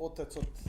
otec od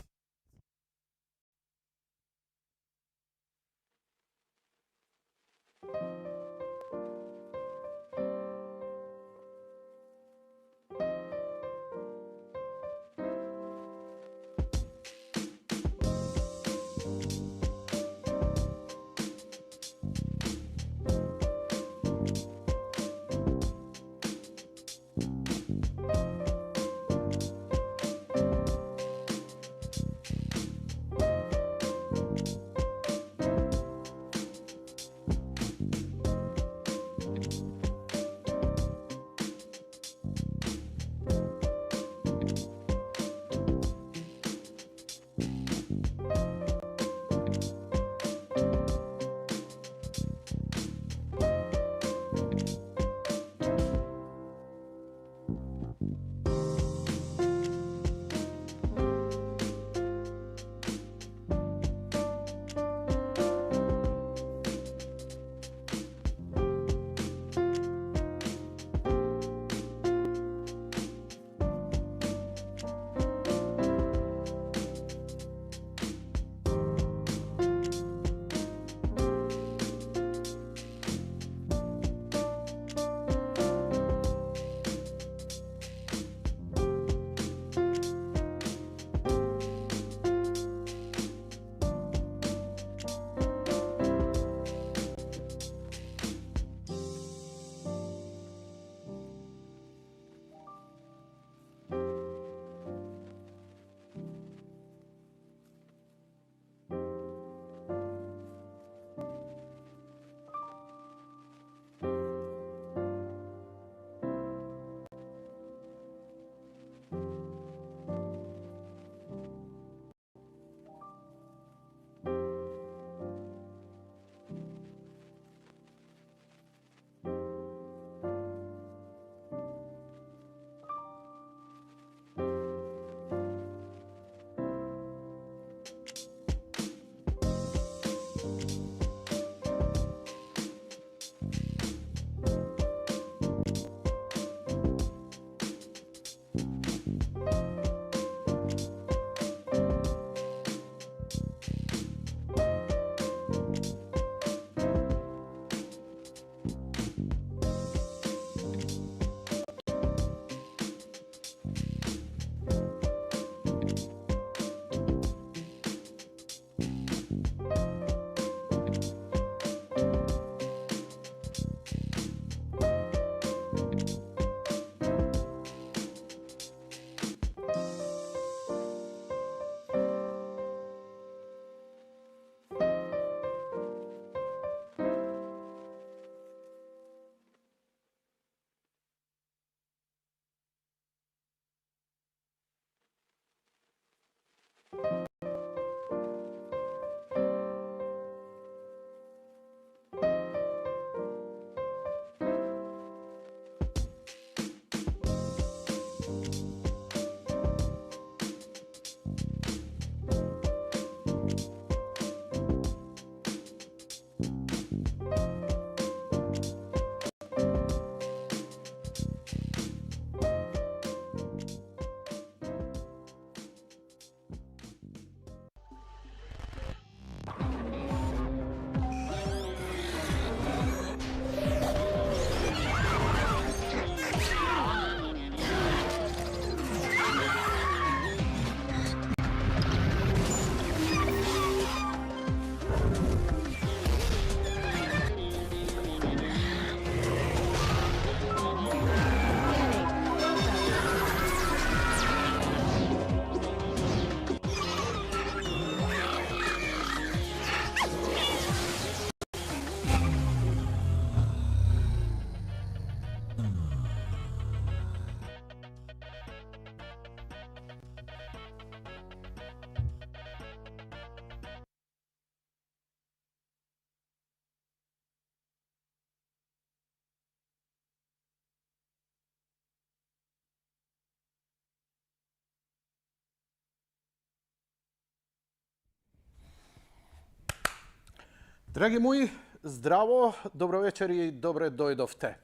Драги мои, здраво, добро вечер и добре дојдовте.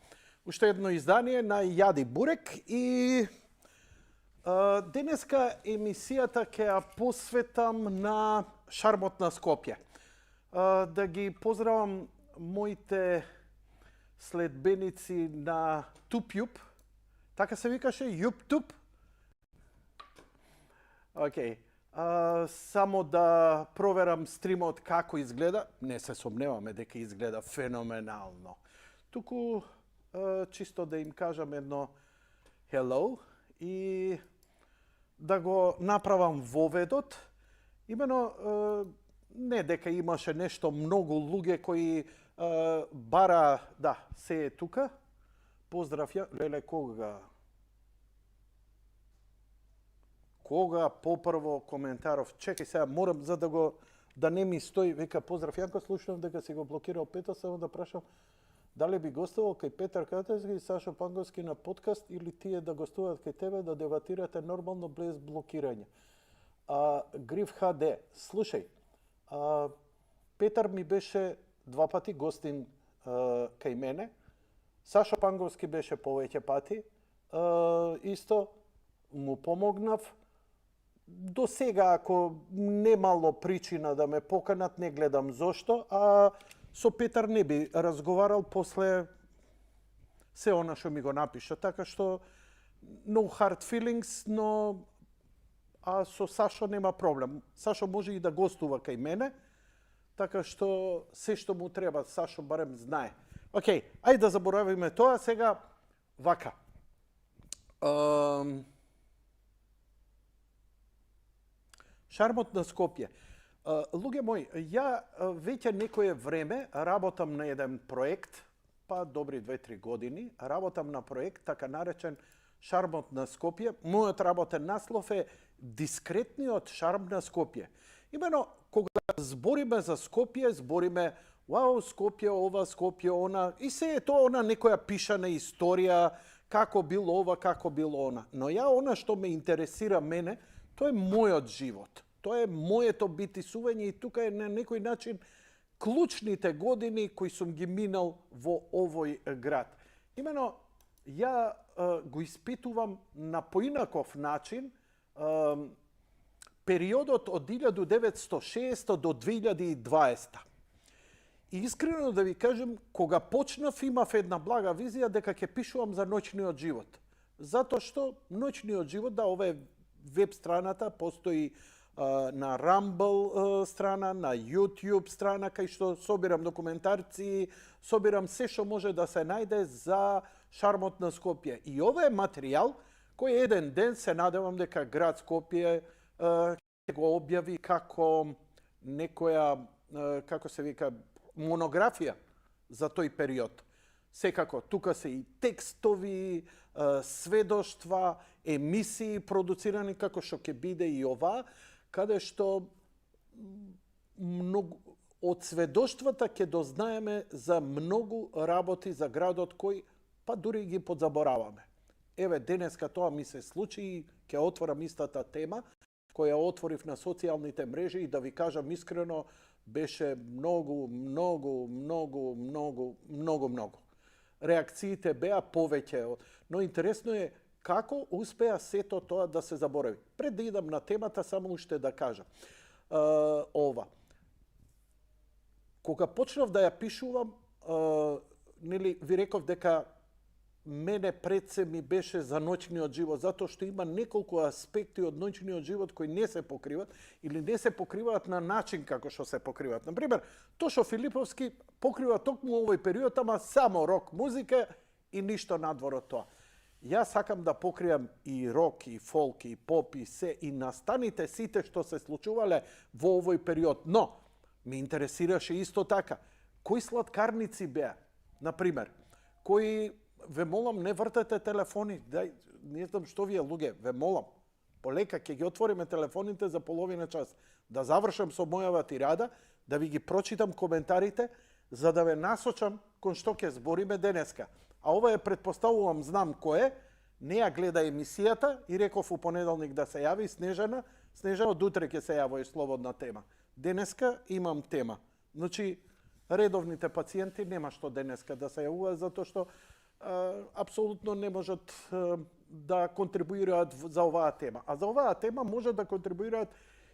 Уште едно издание на Јади Бурек и Денеска емисијата ќе ја посветам на шармот на Скопје. Да ги поздравам моите следбеници на TubeYub. Така се викаше? YouTube? Океј. Само да проверам стримот како изгледа. Не се сомневаме дека изгледа феноменално. Туку чисто да им кажам едно hello и да го направам воведот. Имено не дека имаше нешто многу луѓе кои бара, да, се е тука. Поздрав ја, леле, кога попрво коментаров. Чекај сега, морам за да не ми стои, века поздрав Јанко, слушнав дека си го блокирал Петар, само да прашам дали би гостувал кај Петар Катевски и Сашо Панговски на подкаст или тие да гостуваат кај тебе да дебатирате нормално без блокирање. Гриф ХД, слушај, Петар ми беше 2 пати гостин кај мене, Сашо Панговски беше повеќе пати, исто му помогнав. До сега, ако немало причина да ме поканат, не гледам зошто, а со Петар не би разговарал после се она што ми го напиша, така што no hard feelings, но со Сашо нема проблем. Сашо може и да гостува кај мене, така што се што му треба, Сашо барем знае. Океј, ајде да заборавиме тоа, сега вака. Шармот на Скопје. Луѓе мои, ја веќе некое време работам на еден проект, па добри 2-3 години, работам на проект така наречен Шармот на Скопје. Мојот работен наслов е Дискретниот шарм на Скопје. Имено, кога збориме за Скопје, збориме вау, Скопје ова, Скопје она, и се е тоа она некоја пишана историја, како било ова, како било она. Но ја она што ме интересира мене, тоа е мојот живот. Тоа е моето битисување и тука е на некој начин клучните години кои сум ги минал во овој град. Имено, ја го испитувам на поинаков начин периодот од 1960 до 2020. И искрено да ви кажем, кога почнав имав една блага визија дека ќе пишувам за ноќниот живот. Затоа што ноќниот живот, да, ова е веб страната, постои на Rumble страна, на YouTube страна, кај што собирам документарци, собирам се што може да се најде за шармот на Скопје. И ова е материјал кој еден ден се надевам дека град Скопје ќе го објави како некоја, како се вика, монографија за тој период. Секако, тука се и текстови, сведоштва, емисии продуцирани како што ќе биде и ова, каде што многу од сведоштвата ќе дознаеме за многу работи за градот кој па дури ги подзабораваме. Еве, денеска тоа ми се случи и ќе отворам истата тема која отворив на социјалните мрежи и да ви кажам искрено, беше многу. Реакциите беа повеќе, но интересно е како успеа сето тоа да се заборави. Пред да идам на темата, само уште да кажам. Ова. Кога почнав да ја пишувам, нели, ви реков дека мене пред се ми беше за ноќниот живот, затоа што има неколку аспекти од ноќниот живот кои не се покриват или не се покриваат на начин како што се покриваат. Например, Тошо Филиповски покрива токму овој период, ама само рок музика и ништо надвор од тоа. Јас сакам да покријам и рок, и фолк, и поп, и се, и настаните сите што се случувале во овој период. Но, ме интересираше исто така, кои сладкарници беа, например, кои, ве молам, не вртете телефони, дај, не знам што вие луѓе, ве молам, полека ќе ги отвориме телефоните за половина час, да завршам со мојава тирада, да ви ги прочитам коментарите, за да ве насочам кон што ќе збориме денеска. А ова е, предпоставувам, знам кој е, не ја гледа емисијата и реков у понеделник да се јави Снежана. Снежана од утре ќе се јави слободна тема. Денеска имам тема. Значи, редовните пациенти нема што денеска да се јавуваат, затоа што апсолутно не можат да контрибуираат за оваа тема. А за оваа тема може да контрибуираат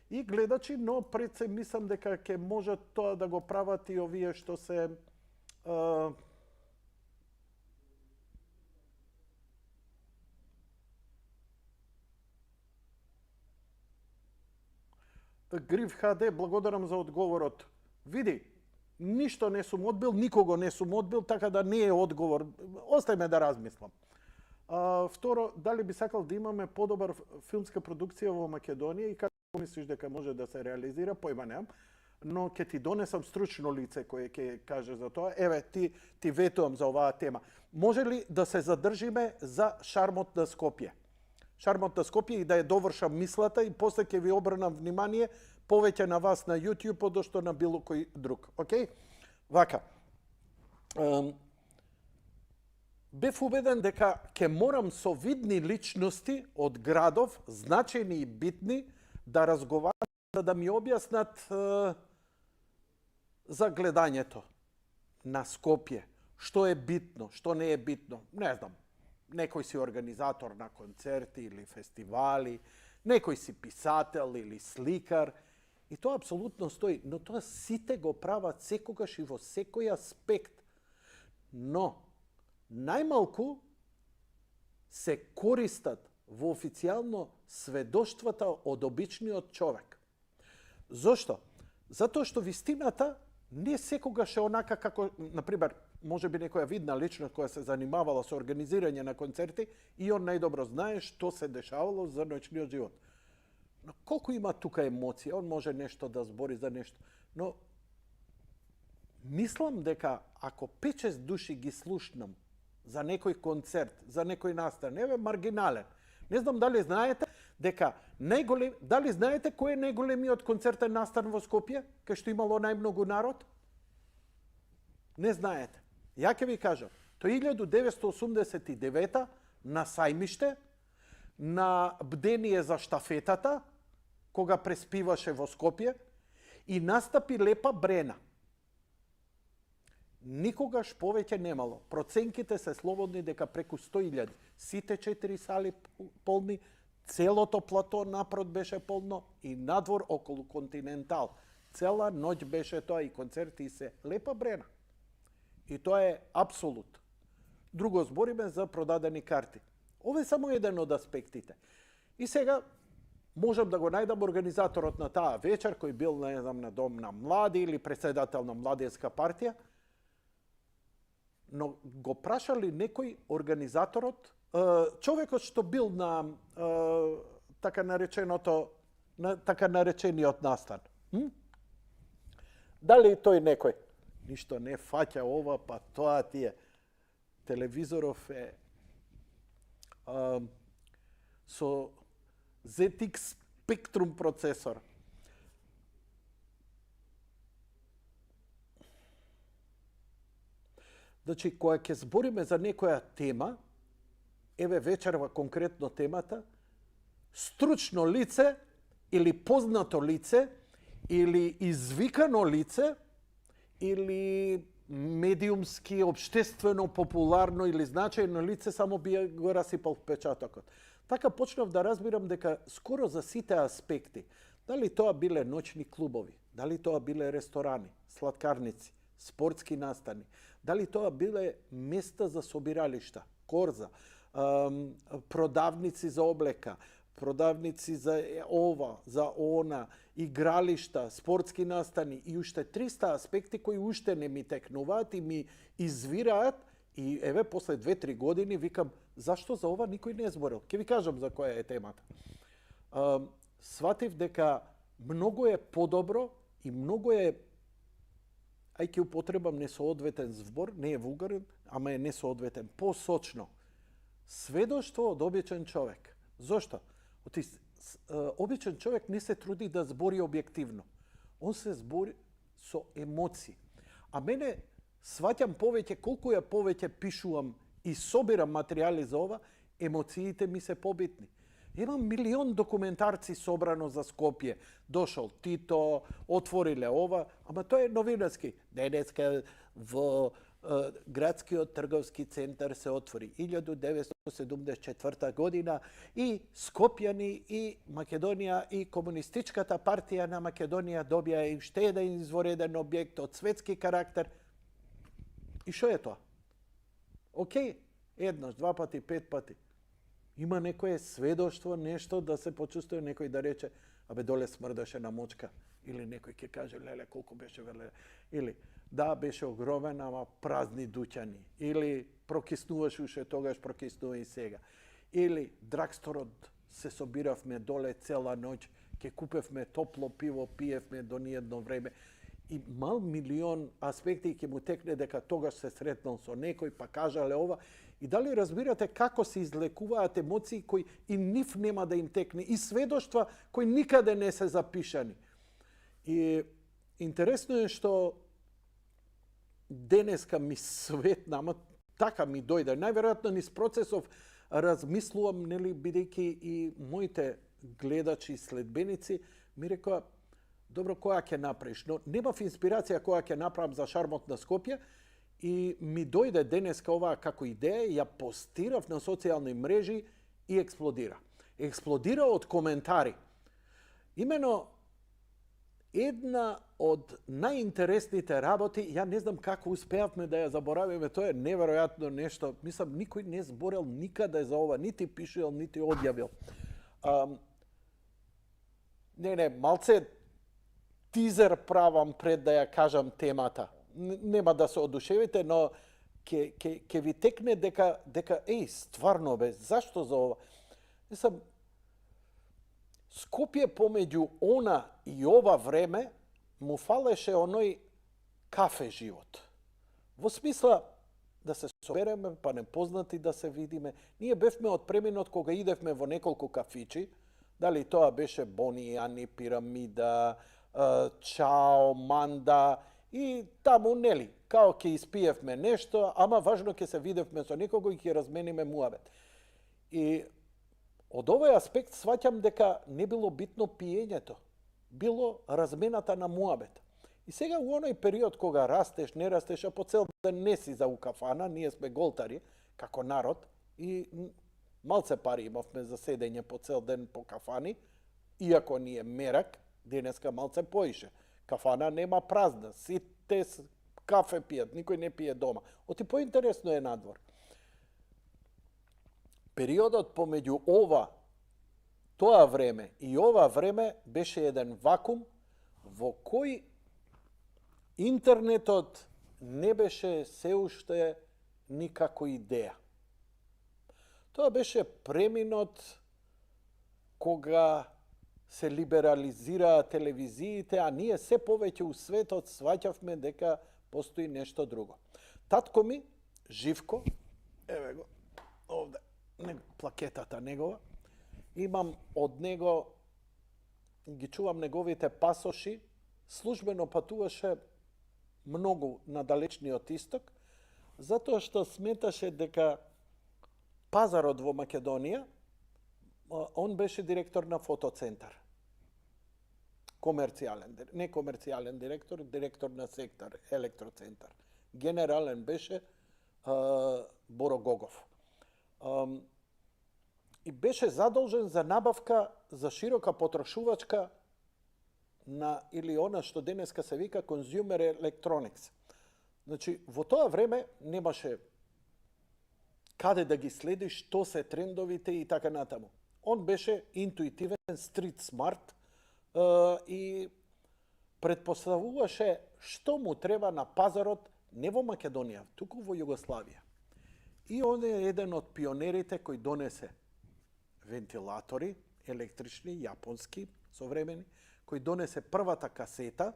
и гледачи, но пред се мислам дека ќе можат тоа да го прават и овие што се Гриф ХД, благодарам за одговорот. Види, ништо не сум одбил, никого не сум одбил, така да не е одговор. Остај ме да размислам. Второ, дали би сакал да имаме подобар филмска продукција во Македонија и како мислиш дека може да се реализира, појма немам, но ќе ти донесам стручно лице кое ќе каже за тоа. Еве, ти ветувам за оваа тема. Може ли да се задржиме за шармот на Скопје? Шармот на Скопје и да ја довршам мислата и после ќе ви обрнам внимание повеќе на вас на YouTube одошто на било кој друг. Океј? Вака. Бев убеден дека ќе морам со видни личности од градов, значајни и битни, да разговарам, да ми објаснат за гледањето на Скопје. Што е битно, што не е битно. Не знам, некој си организатор на концерти или фестивали, некој си писател или сликар. И тоа апсолутно стои. Но тоа сите го прават секогаш и во секој аспект. Но, најмалку се користат во официјално сведоштвата од обичниот човек. Зошто? Затоа што вистината не секогаш е онака како, например, може би некоја видна личност која се занимавала со организирање на концерти и он најдобро знае што се дешавало за ноќниот живот. Но колку има тука емоција, он може нешто да збори за нешто. Но мислам дека ако 5-6 души ги слушнам за некој концерт, за некој настан, еве маргинален. Не знам дали знаете дека дали знаете кој е најголемиот концертен настан во Скопје, кај што имало најмногу народ? Не знаете. Ја ќе ви кажам. Тоа 1989 на Сајмиште, на бдение за штафетата, кога преспиваше во Скопје, и настапи Лепа Брена. Никогаш повеќе немало. Проценките се слободни дека преку 100.000. Сите 4 сали полни, целото плато напрот беше полно и надвор околу Континентал. Цела ноќ беше тоа и концерти и се. Лепа Брена. И тоа е апсолут. Друго збориме за продадени карти. Ова е само еден од аспектите. И сега можам да го најдам организаторот на таа вечер, кој бил, не знам, на Дом на млади или председател на младенска партија, но го прашали некој организаторот, човекот што бил на така наречениот настан. Дали тој некој? Ништо не фаќа ова, па тоа ти е. Телевизоров е со ZX Spectrum процесор. Значи, кога ќе збориме за некоја тема, еве вечерва конкретно темата, стручно лице или познато лице или извикано лице или медиумски, обштествено, популарно или значајно лице само би го расипал впечатокот. Така почнав да разбирам дека скоро за сите аспекти, дали тоа биле ноќни клубови, дали тоа биле ресторани, сладкарници, спортски настани, дали тоа биле места за собиралишта, корза, продавници за облека, продавници за ова, за она, игралишта, спортски настани и уште 300 аспекти кои уште не ми текнуваат и ми извираат и еве после 2-3 години викам зашто за ова никој не е зборил. Ќе ви кажам за која е темата. Сватив дека многу е подобро и многу е, ќе употребам несоодветен збор, не е вулгарен, ама е несоодветен, посочно. Сведоштво од обичен човек. Зошто? Обичен човек не се труди да збори објективно. Он се збори со емоции. А мене сваќам повеќе, колку ја повеќе пишувам и собирам материјали за ова, емоциите ми се побитни. Имам милион документарци собрано за Скопје. Дошол Тито, отвориле ова, ама тоа е новинарски. Денеска во Gradskиот трговски центар се отвори 1974 година и Скопјани и Македонија и Комунистичката партија на Македонија добија и уште еден извореден објект од светски карактер. И што е тоа? Океј, еднаш, два пати, пет пати. Има некое сведоштво, нешто да се почувствува некој да рече, абе доле смрдаше на мочка, или некој ќе каже, леле, колку беше веле, или да, беше огромен, ама празни дуќани, или прокиснуваше уште тогаш, прокиснува и сега. Или драгсторот се собиравме доле цела ноќ, ќе купевме топло пиво, пиевме до ниедно време. И мал милион аспекти ќе му текне дека тогаш се сретнал со некој, па кажале ова. И дали разбирате како се излекуваат емоции кои и нив нема да им текне, и сведоштва кои никаде не се запишани. И интересно е што денеска ми светна, ама така ми дојде. Најверојатно низ процесов размислувам, нели, бидејќи и моите гледачи и следбеници ми рекоа, добро, која ќе направиш? Но немав инспирација која ќе направам за шармот на Скопје и ми дојде денеска оваа како идеја, ја постирав на социјални мрежи и експлодира. Експлодира од коментари. Имено една од најинтересните работи, ја не знам како успеавме да ја заборавиме, тоа е неверојатно нешто. Мислам, никој не зборел никаде за ова, нити пишел, нити одјавил. Малце тизер правам пред да ја кажам темата. Нема да се одушевите, но ќе ви текне дека стварно бе, зашто за ова? Мислам, Скопје помеѓу она и ова време му фалеше оној кафе живот. Во смисла да се собереме, па непознати да се видиме. Ние бевме од преминот кога идевме во неколку кафичи, дали тоа беше Бони, Ани, Пирамида, Чао, Манда и таму, нели, као ќе испиевме нешто, ама важно ќе се видевме со некого и ќе размениме муабет. И од овој аспект сваќам дека не било битно пиењето, било размената на муабет. И сега у оној период кога растеш, не растеш, а по цел ден не си за у кафана, ние сме голтари, како народ, и малце пари имавме за седење по цел ден по кафани, иако ни е мерак, денеска малце поише. Кафана нема празна, сите кафе пијат, никој не пие дома. Оти поинтересно е надвор. Периодот помеѓу тоа време и ова време беше еден вакуум во кој интернетот не беше се уште никако идеја. Тоа беше преминот кога се либерализираа телевизиите, а ние се повеќе у светот сваќавме дека постои нешто друго. Татко ми, Живко, еве го, овде, плакетата негова, имам од него, ги чувам неговите пасоши, службено патуваше многу на далечниот исток, затоа што сметаше дека пазарот во Македонија, он беше директор на фотоцентар. Не комерцијален директор, директор на сектор, електроцентар. Генерален беше Боро Гогов. И беше задолжен за набавка за широка потрошувачка на, или она што денеска се вика consumer electronics. Значи, во тоа време немаше каде да ги следиш, што се трендовите и така натаму. Он беше интуитивен, стрит смарт и предпоставуваше што му треба на пазарот не во Македонија, туку во Југославија. И он е еден од пионерите кој донесе вентилатори, електрични, јапонски, современи, кој донесе првата касета,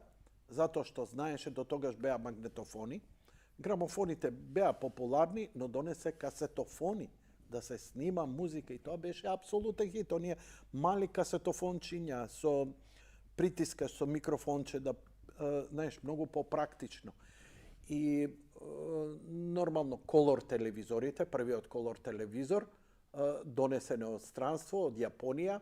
затоа што знаеше до тогаш беа магнетофони. Грамофоните беа популарни, но донесе касетофони, да се снима музика и тоа беше апсолутен хит. Оние мали касетофончиња со притискаш со микрофонче, да, знаеш, многу попрактично. И нормално колор телевизорите, првиот колор телевизор, донесен од странство, од Јапонија,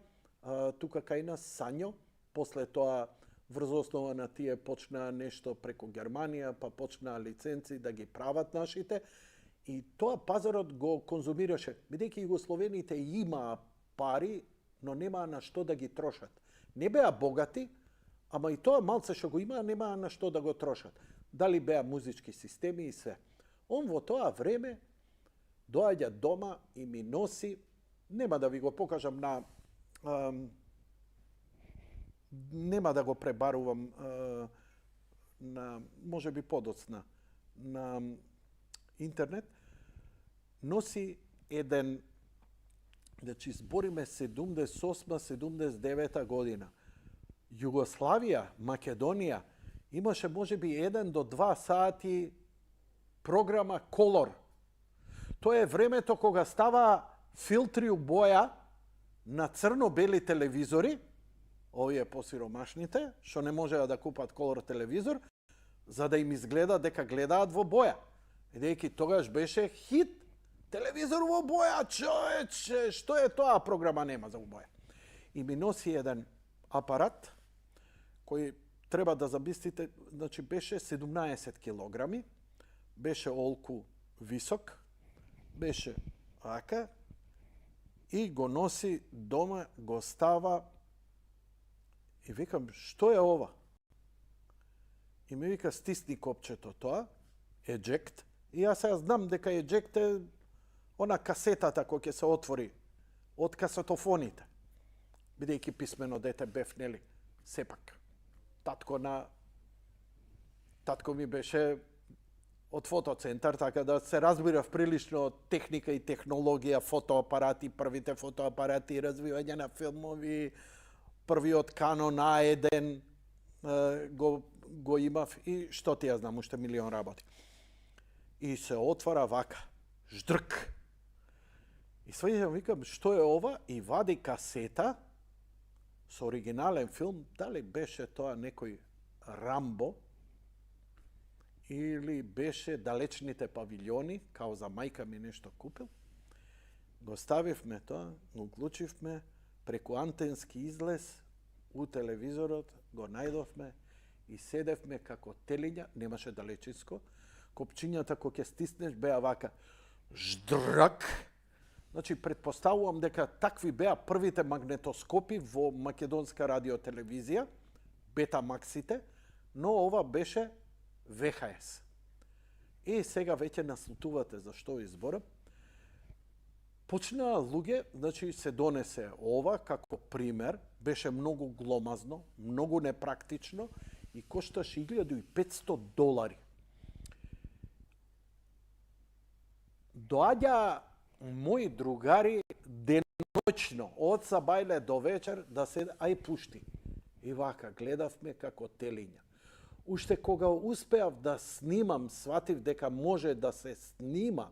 тука кај нас Сањо, после тоа врз основа на тие почнаа нешто преку Германија, па почнаа лиценци да ги прават нашите. И тоа пазарот го конзумираше, бидејќи југословените имаа пари, но немаа на што да ги трошат. Не беа богати, ама и тоа малце што го имаа, немаа на што да го трошат. Дали беа музички системи и се. Он во тоа време доаѓа дома и ми носи, нема да ви го покажам нема да го пребарувам на, може би подоцна, на интернет, носи еден, значи збориме 78-79 година. Југославија, Македонија, имаше може би 1 до 2 сати програма Колор. Тоа е времето кога става филтри у боја на црно-бели телевизори, овие посиромашните, што не можеа да купат колор телевизор, за да им изгледа дека гледаат во боја. Бидејќи тогаш беше хит, телевизор во боја, човече, што е тоа, програма нема за боја. И ми носи еден апарат, кој треба да замислите, значи беше 17 килограми, беше олку висок, беше ака, и го носи дома, го става, и викам, што е ова? И ми вика, стисни копчето тоа, eject, и јас сега знам дека eject е она касетата која ќе се отвори од касетофоните. Бидејќи писмено дете бев, нели, сепак. Татко ми беше од фотоцентар, така да се разбирав прилично од техника и технологија, фотоапарати, првите фотоапарати, развивање на филмови, првиот Canon A1 го имав и што ти ја знам, уште милион работи. И се отвара вака, ждрк. И сваѓам, викам, што е ова? И вади касета со оригинален филм, дали беше тоа некој Рамбо, или беше Далечните павилјони, као за мајка ми нешто купил. Го ставивме тоа, го уклучивме, преку антенски излез у телевизорот, го најдовме и седевме како телиња, немаше далечинско, копчињата кој ќе стиснеш беа вака, ждрак. Значи, предпоставувам дека такви беа првите магнетоскопи во македонска радиотелевизија, бета-максите, но ова беше ВХС. И сега веќе наслутувате за што изборам. Почнаа луѓе, значи се донесе ова како пример, беше многу гломазно, многу непрактично и кошташе $1500. Доаѓа мои другари деноќно, од сабајле до вечер, да се ај пушти. И вака, гледавме како телиња. Уште кога успеав да снимам, сватив дека може да се снима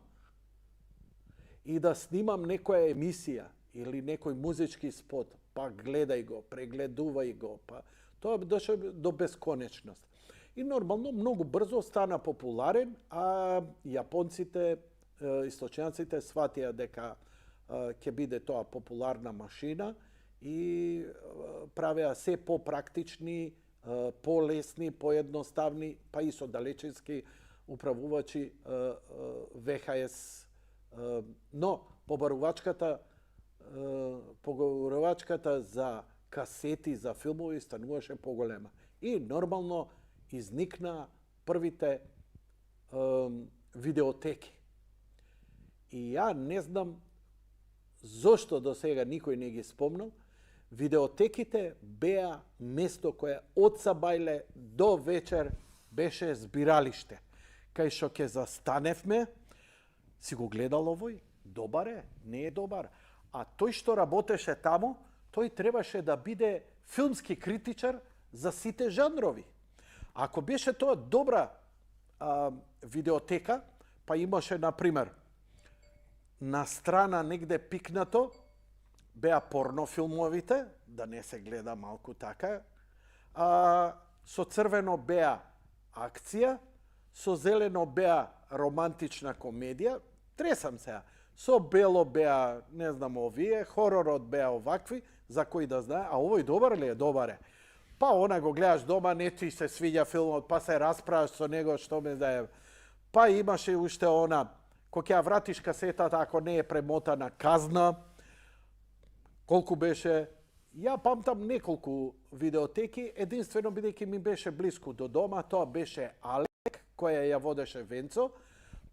и да снимам некоја емисија или некој музички спот, па гледај го, прегледувај го, па тоа доше до бесконечност. И нормално многу брзо стана популарен, а јапонците, источњаците сватија дека ќе биде тоа популарна машина и правеа се попрактични, полесни, поедноставни, па и со далечински управувачи ВХС. Но побарувачката за касети, за филмови стануваше поголема. И нормално изникна првите видеотеки. И ја не знам зошто до сега никој не ги спомнал, видеотеките беа место кое од сабајле до вечер беше збиралиште. Кај што ќе застаневме, си го гледал овој, добар е, не е добар. А тој што работеше таму, тој требаше да биде филмски критичар за сите жанрови. Ако беше тоа добра видеотека, па имаше, например, на страна негде пикнато, беа порнофилмовите, да не се гледа малку така, со црвено беа акција, со зелено беа романтична комедија, тресам сега, со бело беа, не знам овие, хоророт беа овакви, за кои да знае, а овој добар ли е? Добар е. па она го гледаш дома, не ти се свиѓа филмот, па се расправаш со него, што ме да е. Па имаше уште она, кога ќе ја вратиш касетата, ако не е премотана, казна. Колку беше? Ја памтам неколку видеотеки, единствено бидејќи ми беше блиску до дома, тоа беше Алек, која ја водеше Венцо.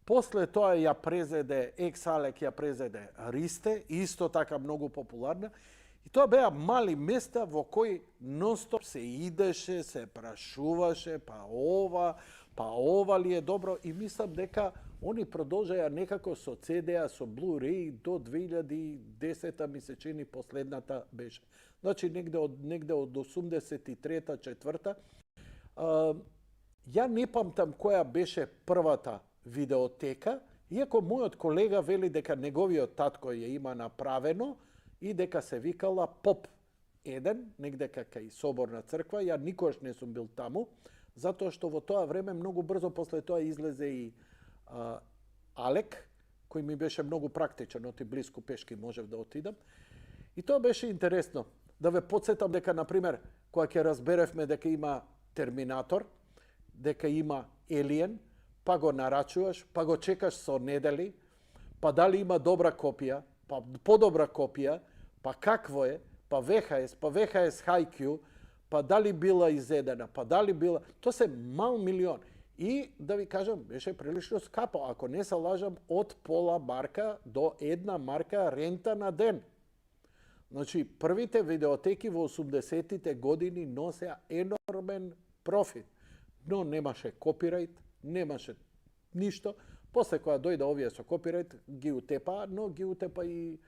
После тоа ја презеде, екс-Алек ја презеде Ристе, исто така многу популарна. И тоа беа мали места во кои нон-стоп се идеше, се прашуваше, па ова ли е добро. И мислам дека они продолжаја некако со CD-а, со Blu-ray до 2010-та ми се чини последната беше. Значи негде од 83-та, 4-та. Ја не памтам која беше првата видеотека, иако мојот колега вели дека неговиот татко ја има направено и дека се викала Поп 1, негде кај Соборна црква. Ја никогаш не сум бил таму, затоа што во тоа време многу брзо после тоа излезе и Алек, кој ми беше многу практичен, оти блиску пешки можев да отидам. И тоа беше интересно. Да ве подсетам дека, например, кога ќе разберевме дека има Терминатор, дека има Елиен, па го нарачуваш, па го чекаш со недели, па дали има добра копија, па подобра копија, па какво е, па VHS HiQ, па дали била изедена, па дали била... Тоа се мал милион. И, да ви кажам, беше прилично скапо. Ако не се лажам, од пола марка до 1 марка рента на ден. Значи, првите видеотеки во 80-тите години носеа енормен профит. Но немаше копирајт, немаше ништо. После кога дојде овие со копирајт, ги утепа, но ги утепа и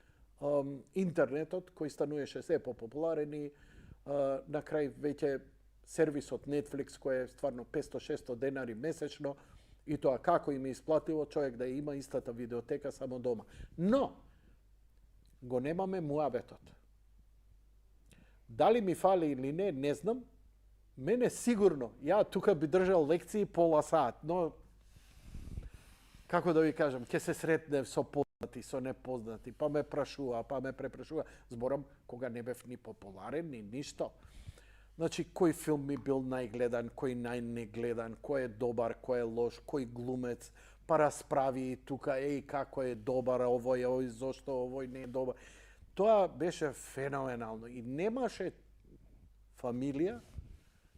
интернетот, кој стануеше се популарен и на крај веќе сервисот Netflix, кој е стварно 500-600 денари месечно, и тоа како им е исплатило човек да има истата видеотека само дома. Но, го немаме муабетот. Дали ми фали или не знам. Мене сигурно, ја тука би држал лекции пола саат, но, како да ви кажам, ќе се сретнев со познати, со непознати, па ме прашува, па ме препрашува. Зборам кога не бев ни популарен, ни ништо. Значи, кој филм ми бил најгледан, кој најнегледан, кој е добар, кој е лош, кој глумец, па расправи тука, како е добар овој, зошто овој не е добар. Тоа беше феноменално и немаше фамилија,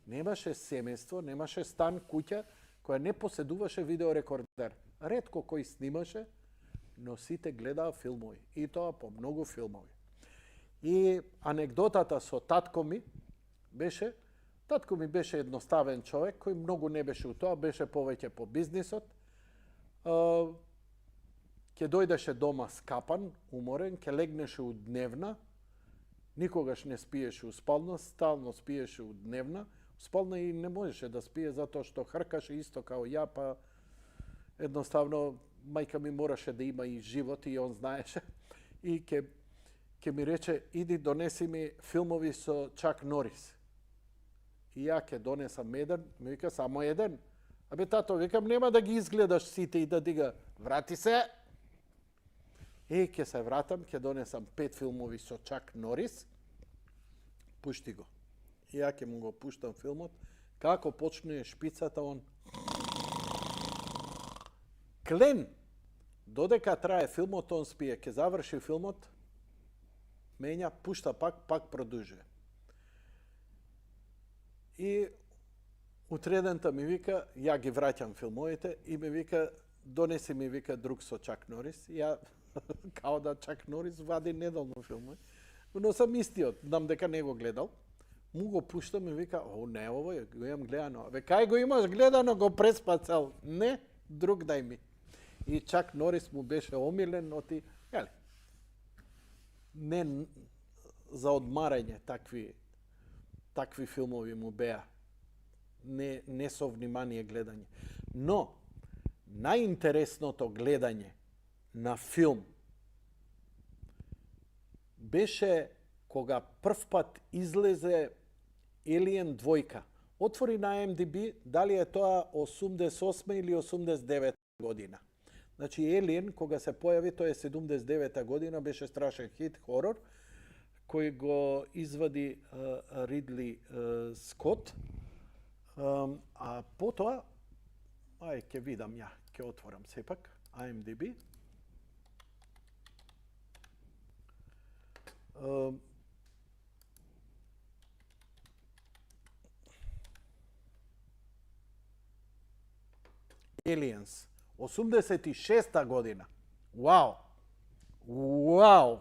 немаше семејство, немаше стан, куќа, која не поседуваше видеорекордер. Ретко кој снимаше, но сите гледаа филмови. И тоа по многу филмови. И анегдотата со татко ми беше едноставен човек, кој многу не беше у тоа, беше повеќе по бизнисот. Ке дојдеше дома скапан, уморен, ке легнеше у дневна, никогаш не спиеше у спална, стално спиеше у дневна. У спална и не можеше да спие затоа што хркаше исто као ја, па едноставно мајка ми мораше да има и живот и он знаеше. И ке ми рече, иди донеси ми филмови со Чак Норис. И ја ке донесам еден, ми вика само еден. Абе тато, викам, нема да ги изгледаш сите и да дига. Врати се. И ке се вратам, ке донесам 5 филмови со Чак Норис. Пушти го. И ја ке му го пуштам филмот. Како почнуе шпицата, он... Клен! Додека трае филмот, он спие. Ке заврши филмот, менја, пушта пак продужuje. И утредента ми вика, ја ги враќам филмовите и ми вика, донеси ми вика друг со Чак Норис. Ја, као да Чак Норис вади недолно филмови. Но сам истиот, знам дека не го гледал. Му го пуштам и вика, о, не овој, го имам гледано. Ве, кај го имаш гледано, го преспа цел. Не, друг дај ми. И Чак Норис му беше омилен, оти, јали, не за одмарање такви филмови му беа. Не со внимание гледање. Но, најинтересното гледање на филм беше кога прв пат излезе Alien 2. Отвори на IMDb, дали е тоа 88 или 89 година. Значи, Alien, кога се појави, тоа е 79 година, беше страшен хит, хорор. кој го извади Ридли Скот. А потоа, ќе видам ја, ќе отворам сепак IMDb. Aliens, 86-та година. Вау! Вау!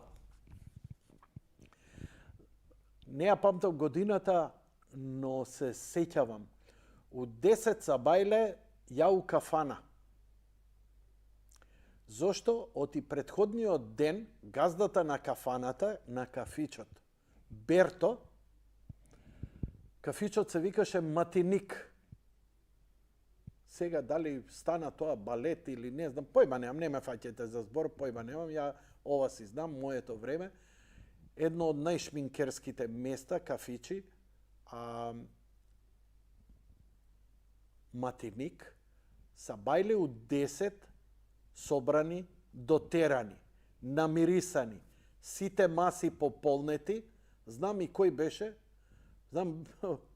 Не ја памтам годината, но се сеќавам. У 10 сабајле ја у кафана. Зошто? Оти претходниот ден газдата на кафаната, на кафичот, Берто, кафичот се викаше Матиник. Сега дали стана тоа балет или не знам, појма немам, не ме фаќате за збор, појма немам, ја ова си знам, моето време. Едно од најшминкерските места, кафичи, Матиник, са бајле у 10 собрани, дотерани, намирисани, сите маси пополнети. Знам и кој беше, знам,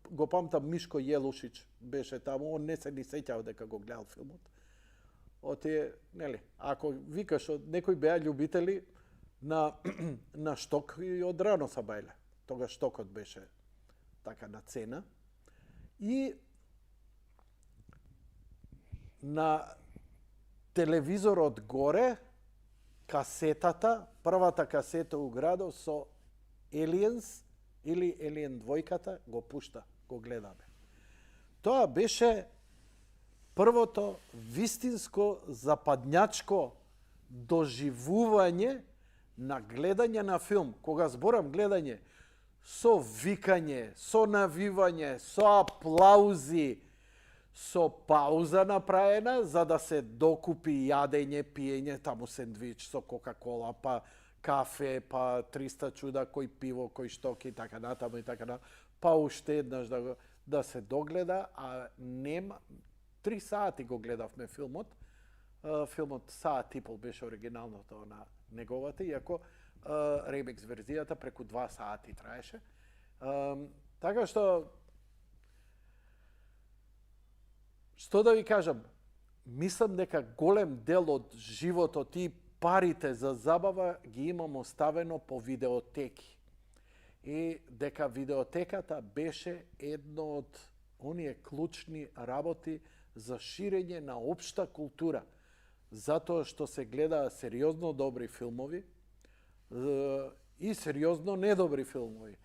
го памтам, Мишко Јелушич беше таму, он не се ни сеќав дека го гледал филмот. Оти, нели, ако викаш од некои беа љубители на шток и од рано са бајле. Тога штокот беше така на цена. И на телевизорот горе, касетата, првата касета у градот со Aliens или Alien двојката го пушта, го гледаме. Тоа беше првото вистинско западњачко доживување на гледање на филм. Кога зборам гледање, со викање, со навивање, со аплаузи, со пауза направена за да се докупи јадење, пиење, таму сендвич со Кока-кола, па кафе, па 300 чуда, кој пиво, кој штоки, така натаму и така натаму, па уште еднаш да се догледа, а нема 3 сати го гледавме филмот. Филмот саат и пол беше оригиналното на неговата, иако ремикс верзијата преку 2 сати траеше. Така што да ви кажам, мислам дека голем дел од животот и парите за забава ги имам оставено по видеотеки. И дека видеотеката беше едно од оние клучни работи за ширење на општа култура. Затоа што се гледаа сериозно добри филмови и сериозно недобри филмови.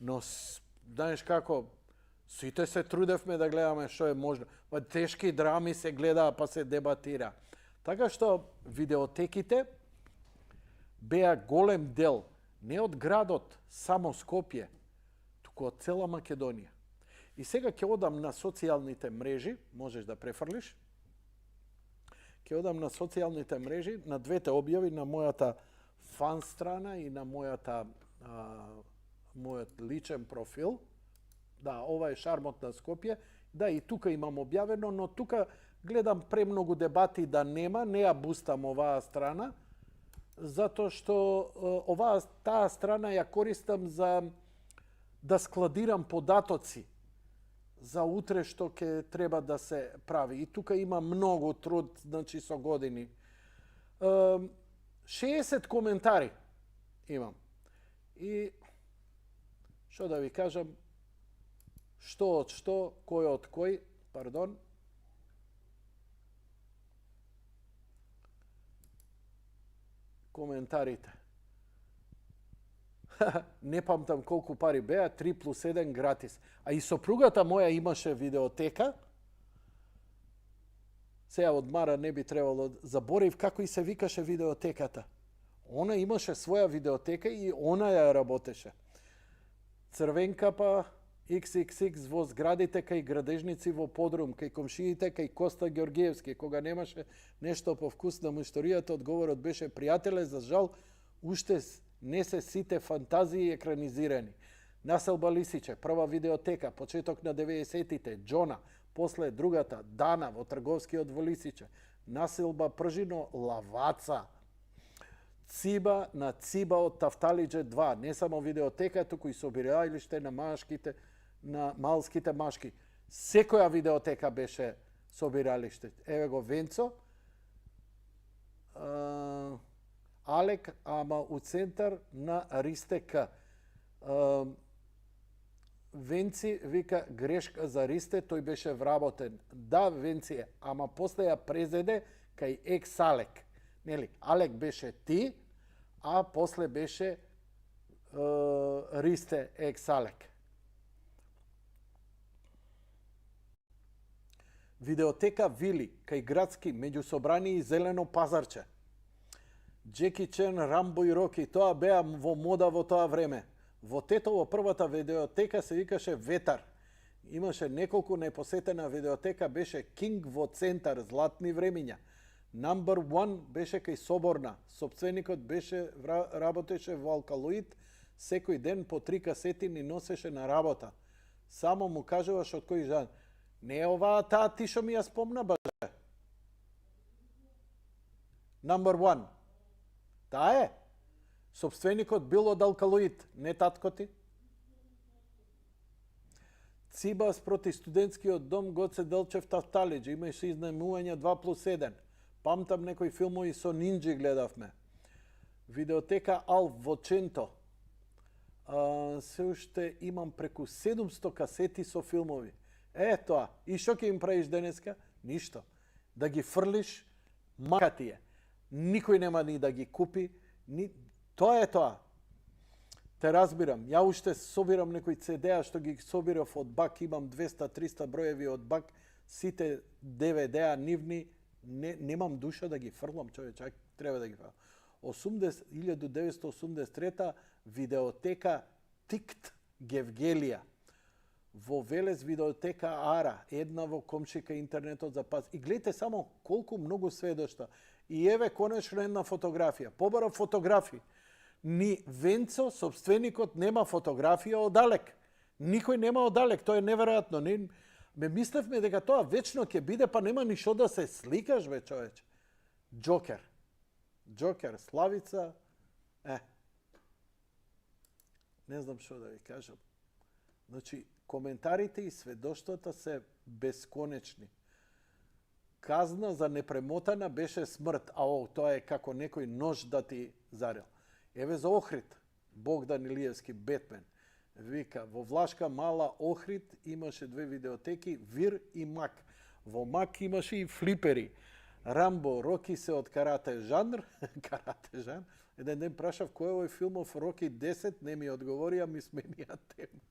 Но, знаеш како, сите се трудевме да гледаме што е можно. Тешки драми се гледаа па се дебатира. Така што видеотеките беа голем дел не од градот само Скопје, туку од цела Македонија. И сега ќе одам на социјалните мрежи, можеш да префрлиш. Ќе одам на социјалните мрежи, на двете објави, на мојата фан страна и на мојот личен профил. Да, ова е шармот на Скопје. Да, и тука имам објавено, но тука гледам премногу дебати да нема, не ја бустам оваа страна, затоа што таа страна ја користам за да складирам податоци за утре што ќе треба да се прави. И тука има многу труд, значи со години. 60 коментари имам. И што да ви кажам, што од што, кој од кој, пардон. Коментарите. Не памтам колку пари беа, 3+1 гратис. А и сопругата моја имаше видеотека. Сега од Мара не би требало, заборив како и се викаше видеотеката. Она имаше своја видеотека и она ја работеше. Црвенка па XXX во зградите кај градежници во подрум, кај комшиите, кај Коста Ѓоргиевски. Кога немаше нешто по вкус на историјата, одговорот беше: пријателе, за жал, уште не се сите фантазии екранизирани. Населба Лисиче, прва видеотека, почеток на 90-тите, Џона, после другата, Дана во Трговскиот во Лисиче, Населба Пржино, Лаваца, Циба на Циба од Тафталиџе 2. Не само видеотека, туку и собирајлиште на машките, на малските машки. Секоја видеотека беше собирајлиште. Еве го Венцо. Алек, ама у центар на Ристе К. Венци вика грешка за Ристе, тој беше вработен. Да, Венци, ама после ја презеде кај екс Алек. Нели, Алек беше ти, а после беше Ристе екс Алек. Видеотека Вили, кај градски, меѓу собрани и зелено пазарче. Джеки Чен, Рамбо и Роки, тоа беа во мода во тоа време. Во Тетово првата видеотека се викаше Ветар. Имаше неколку непосетена видеотека, беше Кинг во центар, златни времиња. Number 1 беше кај Соборна. Собственикот беше работеше во Алкалоид, секој ден по 3 касети ни носеше на работа. Само му кажуваш од кој жан. Не е оваа таа ти што ми ја спомна, баже? Number 1. Таа е. Собственикот бил од Алкалоид, не татко ти. Цибас проти студентскиот дом Гоце Делчев Тафталиџе. Имаше изнајмување 2+1. Памтам некои филмови со нинџи гледавме. Видеотека Алф во Ченто. Се уште имам преку 700 касети со филмови. Тоа. И што ќе им правиш денеска? Ништо. Да ги фрлиш, мака ти е. Никој нема ни да ги купи. Тоа е тоа. Те разбирам. Ја уште собирам некои CD-а што ги собирав од БАК. Имам 200-300 броеви од БАК. Сите DVD-а нивни. Немам душа да ги фрлам, човечак. Треба да ги фрлам. 1983 видеотека Тикт Гевгелија. Во Велес видеотека Ара, една во комшика интернетот за паз. И гледате само колку многу сведошта. И еве конечно една фотографија. Побара фотографии. Ни Венцо, собственикот, нема фотографија одалек. Никој нема одалек, тоа е неверојатно. Ме мислевме дека тоа вечно ќе биде, па нема ништо да се сликаш, бе, човече. Джокер. Джокер, Славица. Не знам што да ви кажам. Значи, коментарите и сведоштвата се бесконечни. Казна за непремотана беше смрт, а тоа е како некој нож да ти зарел. Еве за Охрид, Богдан Илиевски, Бетмен. Вика, во Влашка мала Охрид имаше две видеотеки, Вир и Мак. Во Мак имаше и флипери. Рамбо, Роки се од карате жанр. Карате жанр. Еден ден прашав кој е овој филмов Роки 10, не ми одговорија, ми сменија тема.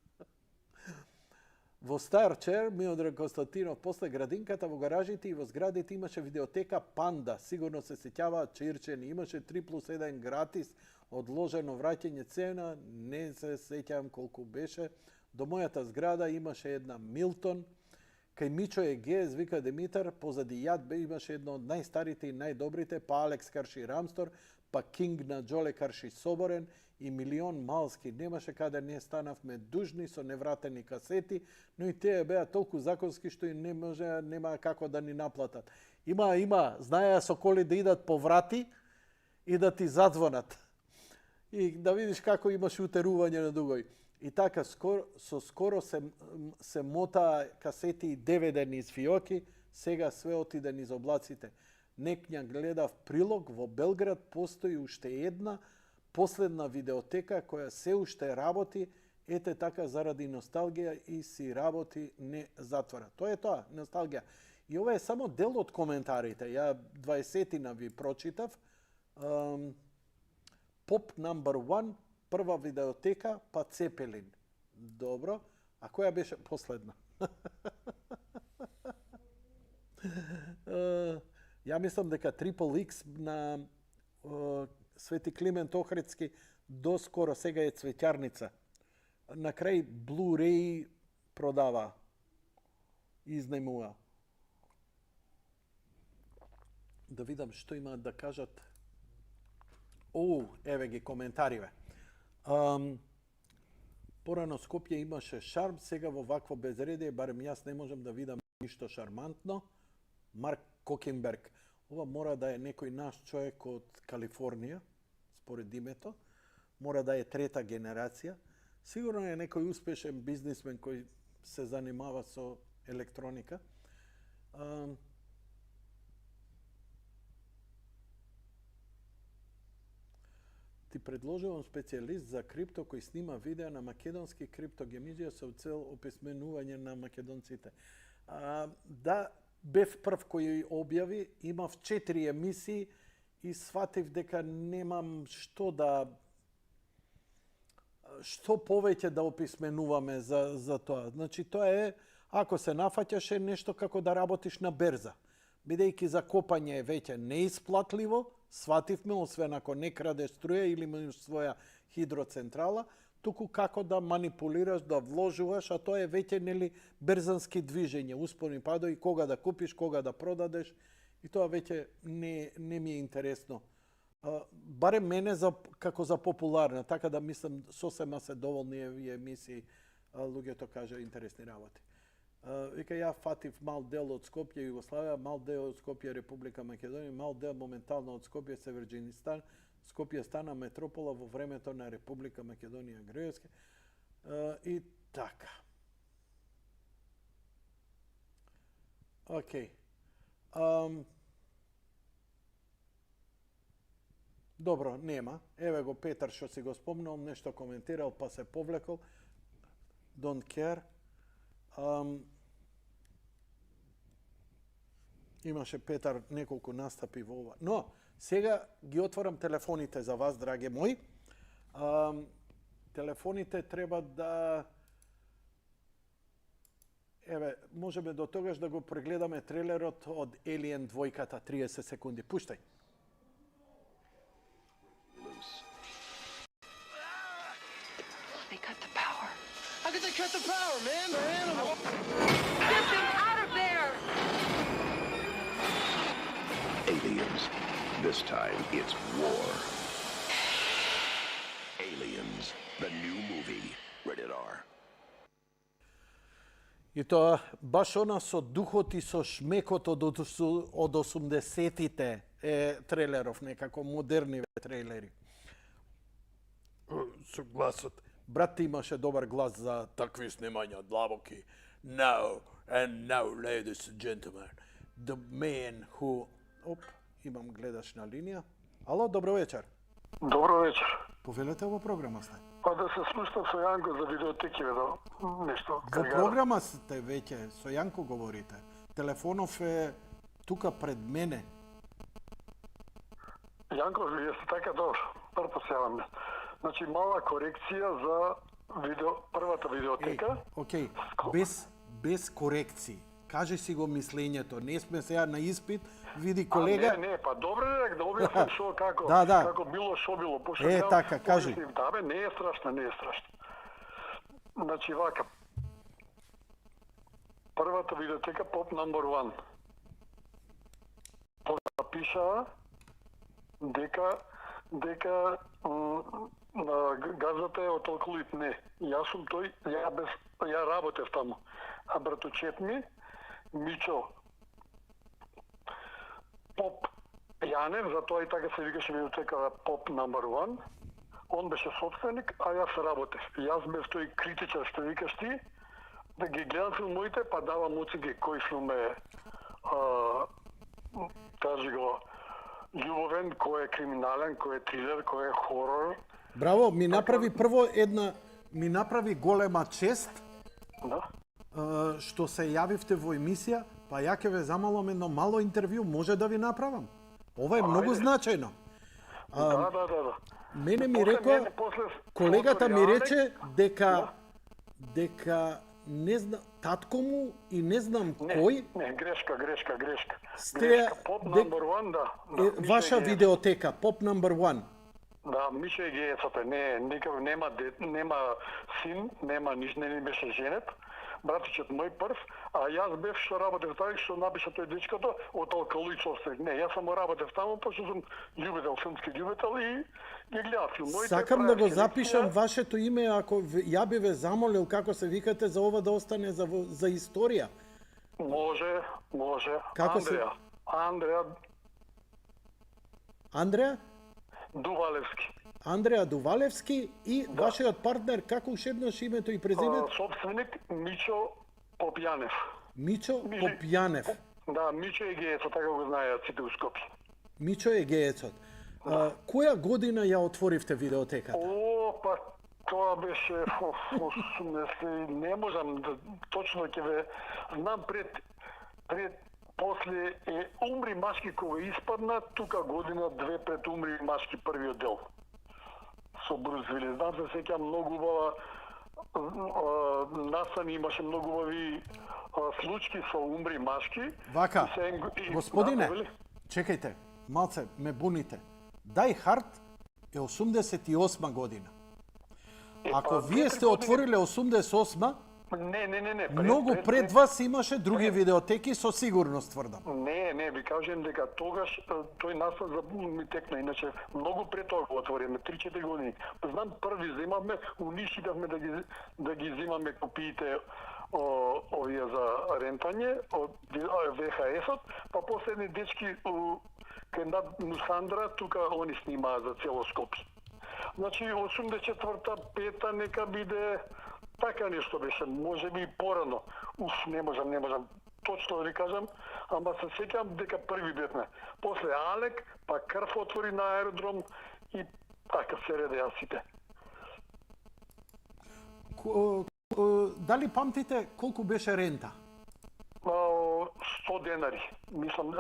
Во Стар Чер, Миодраг Константинов, после градинката, во гаражите и во зградите имаше видеотека Панда. Сигурно се сеќаваат чирчени. Имаше 3+1 гратис, одложено враќање цена, не се сеќавам колку беше. До мојата зграда имаше една Милтон. Кај Мичо Егез, вика Димитар, позади јад имаше едно од најстарите и најдобрите, па Алекс карши Рамстор, па Кинг на Джоле карши Соборен и Милион Малски. Немаше каде не станавме дужни со невратени касети, но и тие беа толку законски што и нема како да ни наплатат. Има, знаеа со коли да идат по врати и да ти задзвонат. И да видиш како имаш утерување на дугој. И така, скоро се мота касети и DVD низ фиоки, сега све отиде низ облаците. Некња гледав прилог, во Белград постои уште една последна видеотека која се уште работи, ете така заради носталгија и си работи не затвора. Тоа е тоа, носталгија. И ова е само дел од коментарите. Ја 20-тина ви прочитав. Поп number 1, прва видеотека, па Цепелин. Добро. А која беше последна? Ја мислам дека Triple X на Свети Климент Охридски доскоро сега е цветјарница. На крај Blu-ray продава. Изнајмува. Да видам што имаат да кажат. Еве ги коментариве. Порано Скопје имаше шарм, сега во вакво безредие, барем јас не можам да видам ништо шармантно. Марк Кокенберг. Ова мора да е некој наш човек од Калифорнија, според името. Мора да е трета генерација. Сигурно е некој успешен бизнисмен кој се занимава со електроника. Ти предложувам специјалист за крипто кој снима видеа на македонски криптогемиџија со цел описменување на македонците. Да, бев прв кој објави, имав 4 емисии и сватив дека немам што повеќе да описменуваме за тоа. Значи, тоа е, ако се нафаќаш, е нешто како да работиш на берза. Бидејќи за копање е веќе неисплатливо, свативме, освен ако не крадеш струја или имаш своја хидроцентрала, туку како да манипулираш, да вложуваш, а тоа е веќе нели берзански движење, успони падови, кога да купиш, кога да продадеш, и тоа веќе не ми е интересно. Барем мене како за популарна, така да мислам сосема се доволни овие емисии, луѓето кажа интересни работи. Вика, ја фатив мал дел од Скопје, Југославија, мал дел од Скопје, Република Македонија, мал дел моментално од Скопје, Северџинистан. Скопје стана метропола во времето на Република Македонија, Грејовска. И така. Океј. Добро, нема. Еве го Петар што си го спомнал, нешто коментирал, па се повлекол. Don't care. Имаше Петар неколку настапи во ова. Но, сега ги отворам телефоните за вас, драге мои. Телефоните треба да... Еве, можеме до тогаш да го прегледаме трейлерот од Alien 2, 30 секунди. Пуштај. They cut the power. How could they cut the power, man? They're animals. Get them out of there! Aliens. This time it's war. Aliens, the new movie. Rated R. И тоа баш она со духот и со шмекот од 80-тите е трейлеров, некако модерни трейлери. Со гласот. Брат ти имаше добар глас за такви снимања, длабоки. Now, and now, ladies and gentlemen, the man who... Оп, имам гледаш на линија. Ало, добро вечер. Добро вечер. Повелете во програма сте. Па да се слушам со Јанко за видеотеки, нешто. Во програма сте веќе, со Јанко говорите. Телефонов е тука пред мене. Јанко, вие сте така добро. Прво се јавам. Значи, мала корекција за првата видеотека. Океј, без корекции. Кажи си го мислењето. Не сме сега на испит, види колега. Не, па добре да објаснам шо како како било шо било. Така, кажи. Да бе, не е страшно. Значи вака. Првата видеотека Pop Number 1. Пиша дека газата е од алколит. Не, јас сум тој, ја работев таму. А братучет ми, Мичо Поп Јанев, затоа и така се викаше видеотека Pop Number 1, он беше собственик, а јас работев. Јас бев тој критичар што викаш ти, да ги гледам филмовите, па давам оценки кој филм е, кажи го, љубовен, кој е криминален, кој е трилер, кој е хорор. Браво, ми направи голема чест. Да. Што се јавивте во емисија, па ја ќе ве замалам едно мало интервју, може да ви направам. Ова е многу значајно. Да. Мене ми рекоа, колегата ми рече дека не знам, татко му и не знам кој. Не, грешка. Сте Pop Number 1, да. Ваша видеотека, Pop Number 1. Да, Миша и Геецата, нема син, нема ниш, не ни беше женет. Братичет мој прв, а јас бев што работев тај, што напиша тој дечкото од алкалоид собственик. Не, јас само работев таму, пошто сум љубител, филмски љубител и ги гледав филмовите. Сакам да го запишам вашето име, ако ја би ве замолил како се викате за ова да остане за историја. Може. Како се? Андреа Андреа? Дувалевски. Андреа Дувалевски и вашиот партнер, како уште еднаш името и презимето? Собственик Мичо Попјанев. Мичо Попјанев. Да, Мичо Егеецот, така го знаеат сите у Скопје. Мичо Егеецот. Која година ја отворивте видеотеката? Па тоа беше 80, не можам да, точно ќе ве знам пред после Умри машки кога испадна, тука година две пред Умри машки првиот дел. Со Брус Вилис. Знам се сеќавам многу убава настани, имаше многу убави случки со Умри машки. Вака, господине, Да, чекајте, малце ме буните. Die Hard е 88 година. Ако вие сте отвориле 88, Не. многу пред вас имаше други видеотеки, со сигурност тврдам. Не, ви кажем дека тогаш тој настан за ми текна, иначе многу пред тоа го отвориме, 3-4 години. Знам први земавме, уништивме да ги земаме копиите овие за рентање од ВХС-от, па последни дечки кај над Мусандра, тука они снимаа за цело Скопје. Значи 84-та, 5-та нека биде така нешто беше, може би и порано. Не можам точно да ви кажам, ама се сеќавам дека први бевме. После Алек, па крв отвори на аеродром и така се редеа сите. Дали памтите колку беше рента? 100 денари, мислам,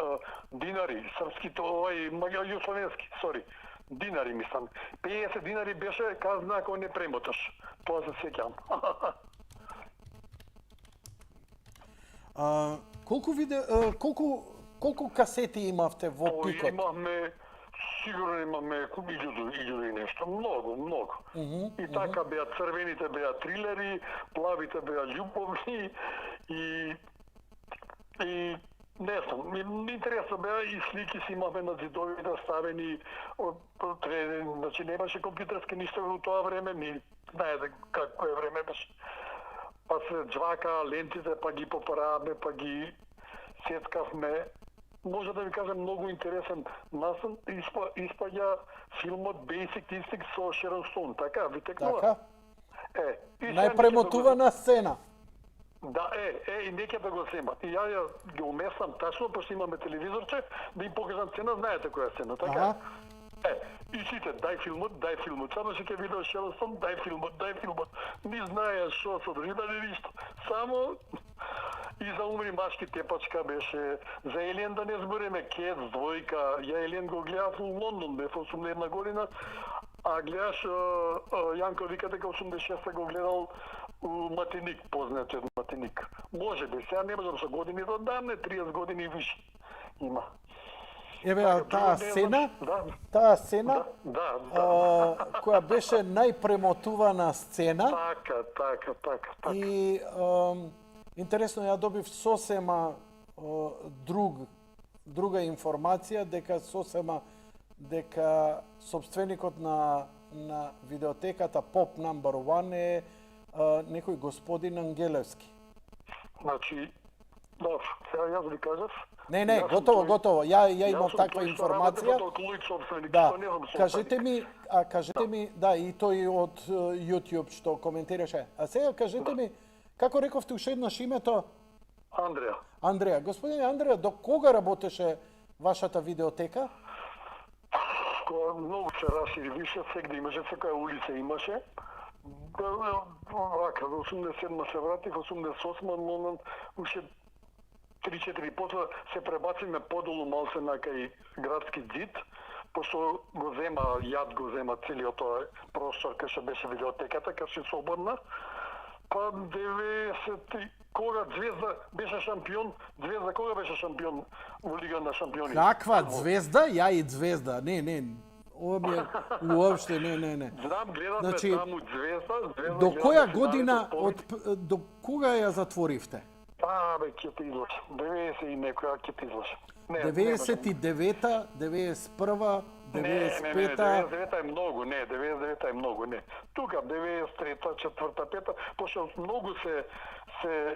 динари, српските, југословенски, сори, динари мислам. 50 динари беше казна ако не премоташ. Тоа се сеќавам. Колку касети имавте во пикот? Имаме, сигурно имаме илјади и нешто, многу. И така беа црвените беа трилери, плавите беа љубовни и не знам, интересно беа и слики си имаме на зидовите ставени, значи немаше компјутерски ништо во тоа време, ми знаете какво е време беше. Па се джвака лентите, па ги поправаме, па ги сеткавме. Може да ви кажам многу интересен настан, испаѓа филмот Basic Instinct со Шерон Стоун, така, ви текнува? Така. И Најпремотувана сцена. Да, и неќе да го земат. И ја ги уместам тачно, пошто имаме телевизорче, да им покажам сцена, знаете која сцена, така? И сите, дај филмот. Само ќе видео Шелстон, дај филмот. Не знаеа што содржи, дали ништо. Само и за Умри машки тепачка беше, за Елен да не збориме, Кец, двојка, ја Елен го гледав во Лондон, бе, 81 година, а гледаш, Јанко вика дека 86 го гледал Матиник, познатиот Матиник. Може би, сега не можам со години да одамне, 30 години и више има. Еве, таа сцена, која беше најпремотувана сцена. Така. И интересно, ја добив сосема друга информација дека собственикот на видеотеката Pop Number 1 е некој господин Ангелевски. Значи, добро, сега јас ви кажав. Не, готово. Ја имам таква информација. Да, кажете ми, да, и тој од YouTube што коментираше. А сега кажете ми, како рековте уште еднаш името? Андреа. Господине Андреа, до кога работеше вашата видеотека? Многу се расири, више, сегде имаше, секоја улица имаше. Вака, до 87 се вратив, 88 но уште 3-4 потоа се пребациме подолу малце на кај градски зид, пошто го зема целиот тој простор кај што беше видеотеката, кај што се слободна. Па 90 кога Звезда беше шампион, Звезда кога беше шампион во Лига на шампиони? Каква Звезда? Ја и Звезда. Не. Ова ми е уопште, не. Знам, гледаме таму Звезда. До која година, до кога ја затворивте? Бе, ќе те излошам. 90 и некоја ќе те излошам. Не, 99-та, 91-та, 95-та. 99 е многу, не, 99 е многу, не. Тука 93-та, 4-та, 5-та, пошто многу се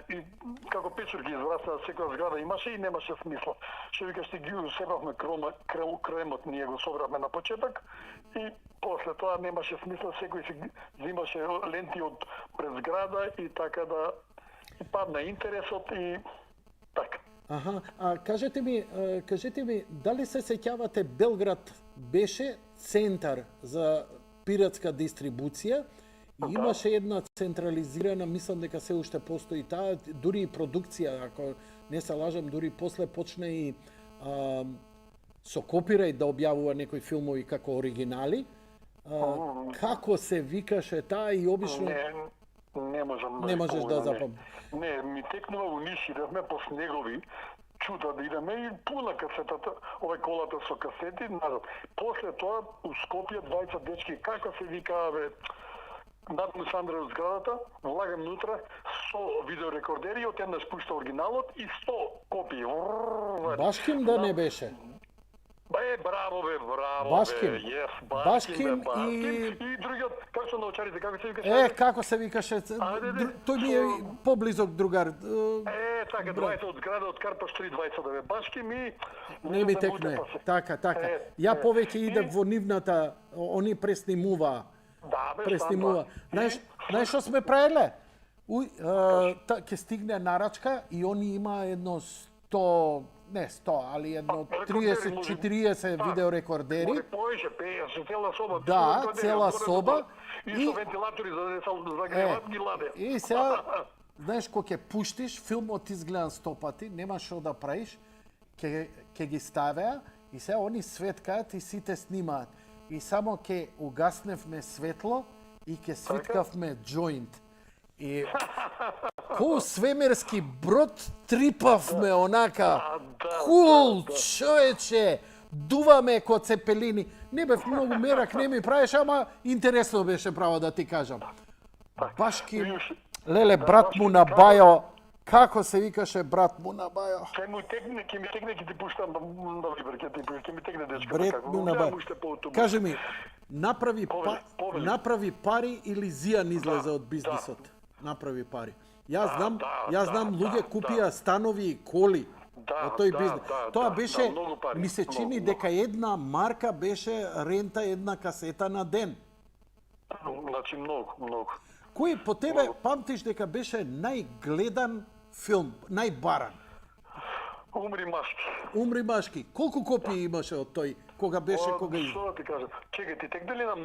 и како печурки израсна секоја зграда имаше и немаше смисла. Што викаш ти ги себравме кремот, ние го собравме на почеток и после тоа немаше смисла, секој си взимаше ленти од пред зграда и така да падна интересот и така. Аха, а кажете ми, дали се сеќавате Белград беше центар за пиратска дистрибуција и имаше една централизирана, мислам дека се уште постои таа, дури и продукција, ако не се лажам, дури после почна и со копирајт да објавува некои филмови како оригинали. Како се викаше таа и обично Не можам не можеш да запомниш. Не, ми текнува у Ниш, идевме по снегови, чуда да идеме и пуна касетата, колата со касети назад. После тоа у Скопје 20 дечки, како се викаа бе, Надмо Сандра од зградата, влагам внутра со видеорекордери, одеднаш пушта оригиналот и 100 копии. Башким да не беше. Браво Башким. Yes, Башким и другиот, како се научарите, како се викаше? Како се викаше? Тој ми е поблизок другар. Така, 20 од зграда, од Карпаш 320 да бе Башким и... Не ми текне. Така. Ја повеќе идев во нивната, они преснимува. Да, бе, Преснимува. Знаеш што сме правеле? Ќе стигне нарачка и они има едно 100, не 100, али едно 30-40 видеорекордери. Може повеќе, 50, цела соба. Да, цела соба. И со вентилатори за да се загреват ги ладе. И сега, знаеш, кога ќе пуштиш, филмот изгледан 100 пати, нема што да правиш, ќе ги ставеа и сега они светкаат и сите снимаат. И само ќе угасневме светло и ќе свиткавме джоинт. И ко свемерски брод трипавме онака кул, човече, дуваме ко цепелини. Не бев многу мерак, не ми правиш, ама интересно беше право да ти кажам. Башки, леле, брат му на Бајо, како се викаше брат му на Бајо? Ќе ми текне, ќе ти пуштам на Вибер, ќе ми текне дечка. Брат му на Бајо. Кажи ми, направи пари или зијан излезе од бизнисот? Направи пари. Јас знам луѓе купија станови и коли од тој бизнис. Тоа беше, ми се чини дека една марка беше рента една касета на ден. Значи многу. Кој по тебе памтиш дека беше најгледан филм, најбаран? Умри машки. Колку копии имаше од тој? Кога беше, кога излезе? Што да ти кажам? Чекај, ти тек дали на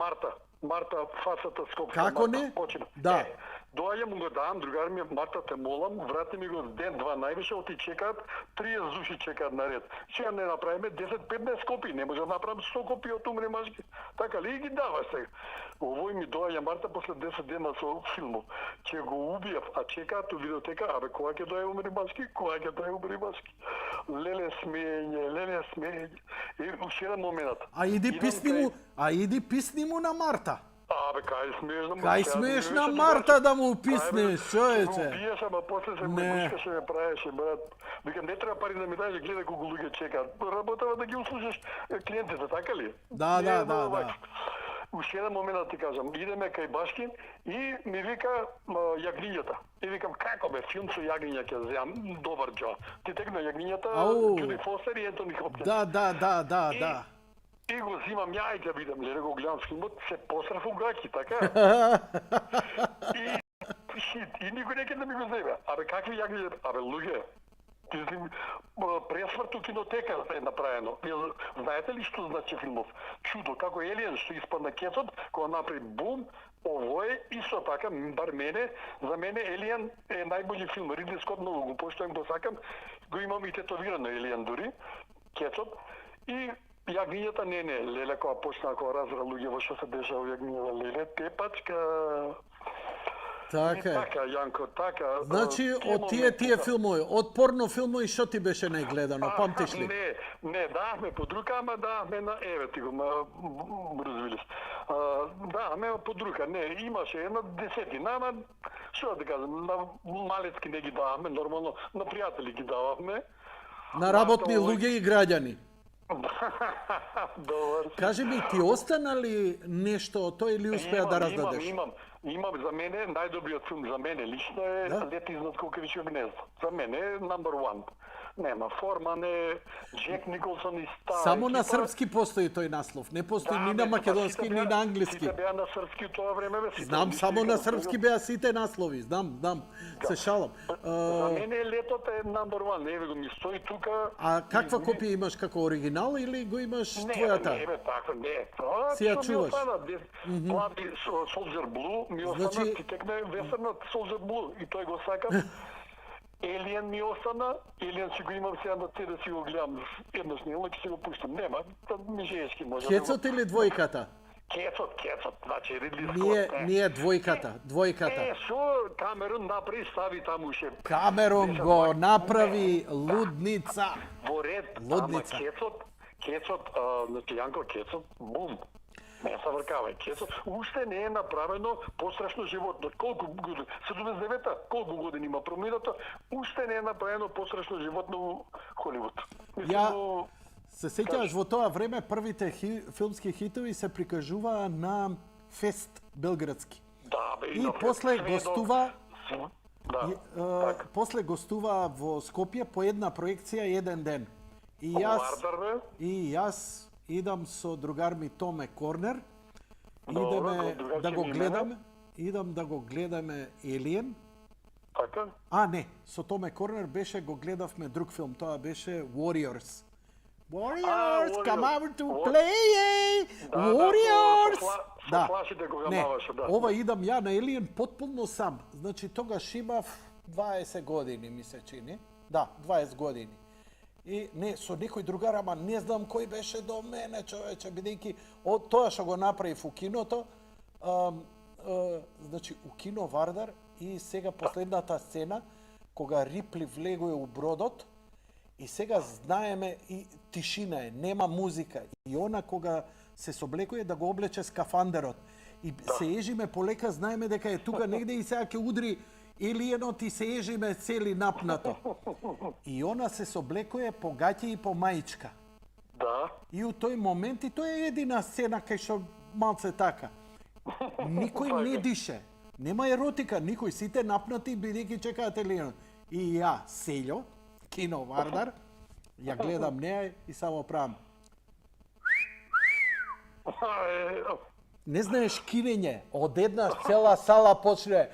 Марта фасата Скопска. Како не? Да. Доаѓам, го давам, другар ми, Марта те молам, врати ми го ден-два највише, оти чекаат, 30 души чекаат наред. Сега не направиме 10-15 копии, не може да направам 100 копии од Умри машки. Така ли ги даваш сега? Овој ми доаѓа Марта после 10 дена со филмот. Ќе го убијав, а чекаат у видеотека, абе кога ќе дое Умри машки? Леле смеење. И уште еден момент. А иди писни му на Марта. Абе, кај смееш на Марта да му писнеш, човече? Убиеш, ама после се гушкаше ме правеше, брат. Вика, не треба пари да ми дадеш, гледай колку луѓе чекаат. Работава да ги услужиш клиентите, така ли? Да. Уште еден момент да ти кажам, идеме кај Башки и ми вика јагнињата. И викам, како бе, филм со јагниња ќе земам, добар џо. Ти текна јагнињата, Џуди Фостер и Ентони Хопкинс. Да. И го зимам ја и ќе видам, леле го гледам филмот, се посрав у гаки, така? И никој не ќе да ми го земе. Абе, какви јагниња? Абе, луѓе, пресврт у кинотека е направено. Знаете ли што значи филмов? Чудо, како Елиен што испадна кецот, кога направи бум, овој исто така, бар за мене Елиен е најбољи филм. Ридли Скот многу го поштувам, го сакам, го имам и тетовирано Елиен дури, кецот. И јагнињата не, леле, кога почна, кога разбра луѓе во што се дешава јагнињата, леле, тепачка. Така, Јанко, така. Значи, од тие филмови, од порно филмови, што ти беше најгледано, памтиш ли? Не, давме под рука, ама давме на ти го, Брус. Давме под рука, не, имаше една десетина, ама, што да кажам, на малецки не ги даваме, нормално, на пријатели ги дававме. на работни Овој- луѓе и граѓани. Добар. Кажи ми, ти остана ли нешто од тоа или успеа да раздадеш? Имам за мене најдобриот филм за мене лично е Да? Лет изнад кукавичјо гнездо. За мене е number one. Нема Форман е Джек Николсон и стара Само на екипа. српски постои тој наслов, не постои ни на бе, македонски, сите ни беа- на англиски. Сите беа на српски у тоа време, бе. сите Знам, листи само на викам, српски беа сите наслови, знам, се шалам. За мене летот е number one. Еве го ми стои тука. А каква копија имаш, како оригинал или го имаш Не, твојата? не, бе, така, не. Тоа Си ја што ми чуваш? остана, Плави Soldier Blue ми остана, Значи- ти текне весернат Soldier Blue и тој го сакам. Alien ми остана, Alien си го имам сега на те да си го гледам еднаш не, ќе си го пуштам. Нема, ми жешки може. Кецот или двојката? Кецот, значи Ридли Ние двојката. Шо Камерон направи, стави таму ше. Камерон го направи лудница. Во ред, Лудница. ама Кецот, значи Јанко Кецот, бум. Не се вркавај, Кецот, уште не е направено пострашно животно. Колку години? 79-та, колку години има промината, уште не е направено пострашно животно у Холивуд. Ја- Се сеќаваш во тоа време првите филмски хитови се прикажуваа на фест белградски. Да, бе, И на после Сведок, гостува Да, така. после гостува во Скопје по една проекција еден ден. И јас идам со другар ми Томе Корнер. Идеме другар да си го ми гледаме. Идам да го гледаме Елиен. Така? Не, со Томе Корнер беше го гледавме друг филм, тоа беше Warriors. Warriors, come out to play! Warriors! Со флашите кога маваше, да. Ова идам ја на Елиен потполно сам. Значи тогаш имав 20 години, ми се чини. Да, 20 години. И не, со некој другар, ама не знам кој беше до мене, човече, бидејќи од тоа што го направив у киното, значи у кино Вардар и сега последната сцена, кога Рипли влегува у бродот, и сега знаеме и тишина е, нема музика. И она кога се соблекува да го облече скафандерот. И се ежиме полека, знаеме дека е тука негде и сега ќе удри Елиенот и се ежиме цели напнато. И она се соблекува по гаќе и по маичка. Да. И у тој момент, и тоа е едина сцена кај што малце така. Никој не дише. Нема еротика, никој, сите напнати бидејќи чекаат Елиенот. И ја, Селјо, кино Вардар, ја гледам неа и само правам. Не знаеш кинење, одеднаш цела сала почне.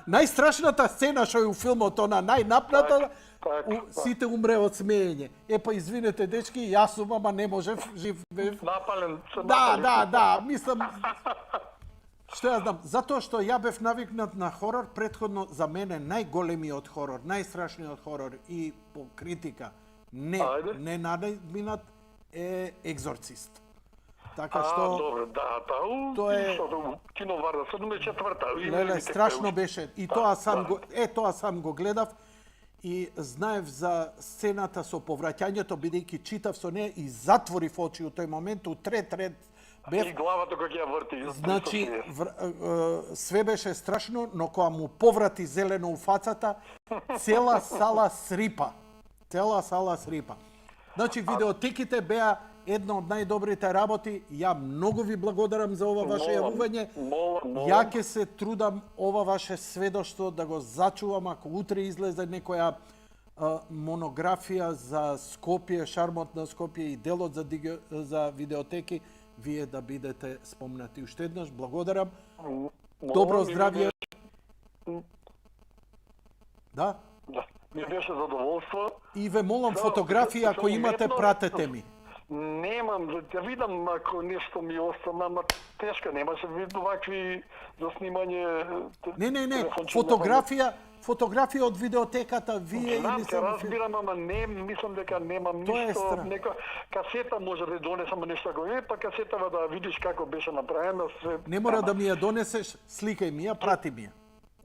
Најстрашната сцена што е у филмот, она најнапната, сите умре од смеење. Епа, извинете, дечки, јас сум, ама не можев, жив бев. Напален. Да, мислам... Што ја знам, затоа што ја бев навикнат на хорор, претходно за мене најголемиот хорор, најстрашниот хорор и по критика, не надминат е Екзорцист. Така што... Добро, да, тоа е... Кино Вардар, 74-та. Леле, страшно беше. И тоа сам го гледав и знаев за сцената со повраќањето, бидејќи читав со неја и затворив очи у тој момент, у трет ред бев... И главата кога ја врти. Значи, све беше страшно, но кога му поврати зелено у фацата, цела сала срипа. Значи, видеотеките беа една од најдобрите работи. Ја многу ви благодарам за ова ваше јавување. Ја ќе се трудам ова ваше сведоштво да го зачувам ако утре излезе некоја монографија за Скопје, шармот на Скопје и делот за видеотеки, вие да бидете спомнати. Уште еднаш благодарам. Добро здравје. Да? Да, ми беше задоволство. И ве молам фотографија, ако имате, пратете ми. Немам, да видам ако нешто ми остана, ама тешко, немаше видно вакви за снимање. Не, фотографија од видеотеката, вие или се разбирам, ама не, мислам дека немам ништо, нека касета може да донесам нешто го па касетава да видиш како беше направено све. Не мора да ми ја донесеш, сликај ми ја, прати ми ја.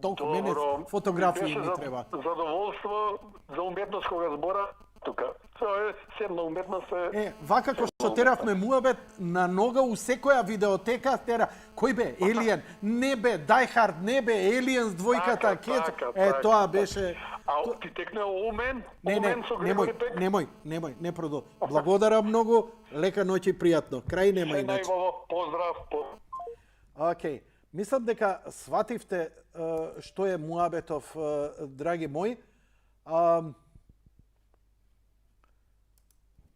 Толку мене фотографија ми треба. Задоволство за уметност кога збора, тука. Тоа е се на уметност е... Вака кој што теравме муабет на нога у секоја видеотека тера. Кој бе? Alien? Не бе, Die Hard, не бе, Aliens двојката, тоа беше... А ти текне умен? Не, Умен со Григори Пек? немој, не продол. Благодарам многу, лека ноќ и пријатно. Крај нема Се иначе. најбаво, поздрав. Океј. Мислам дека свативте што е муабетов, драги мои.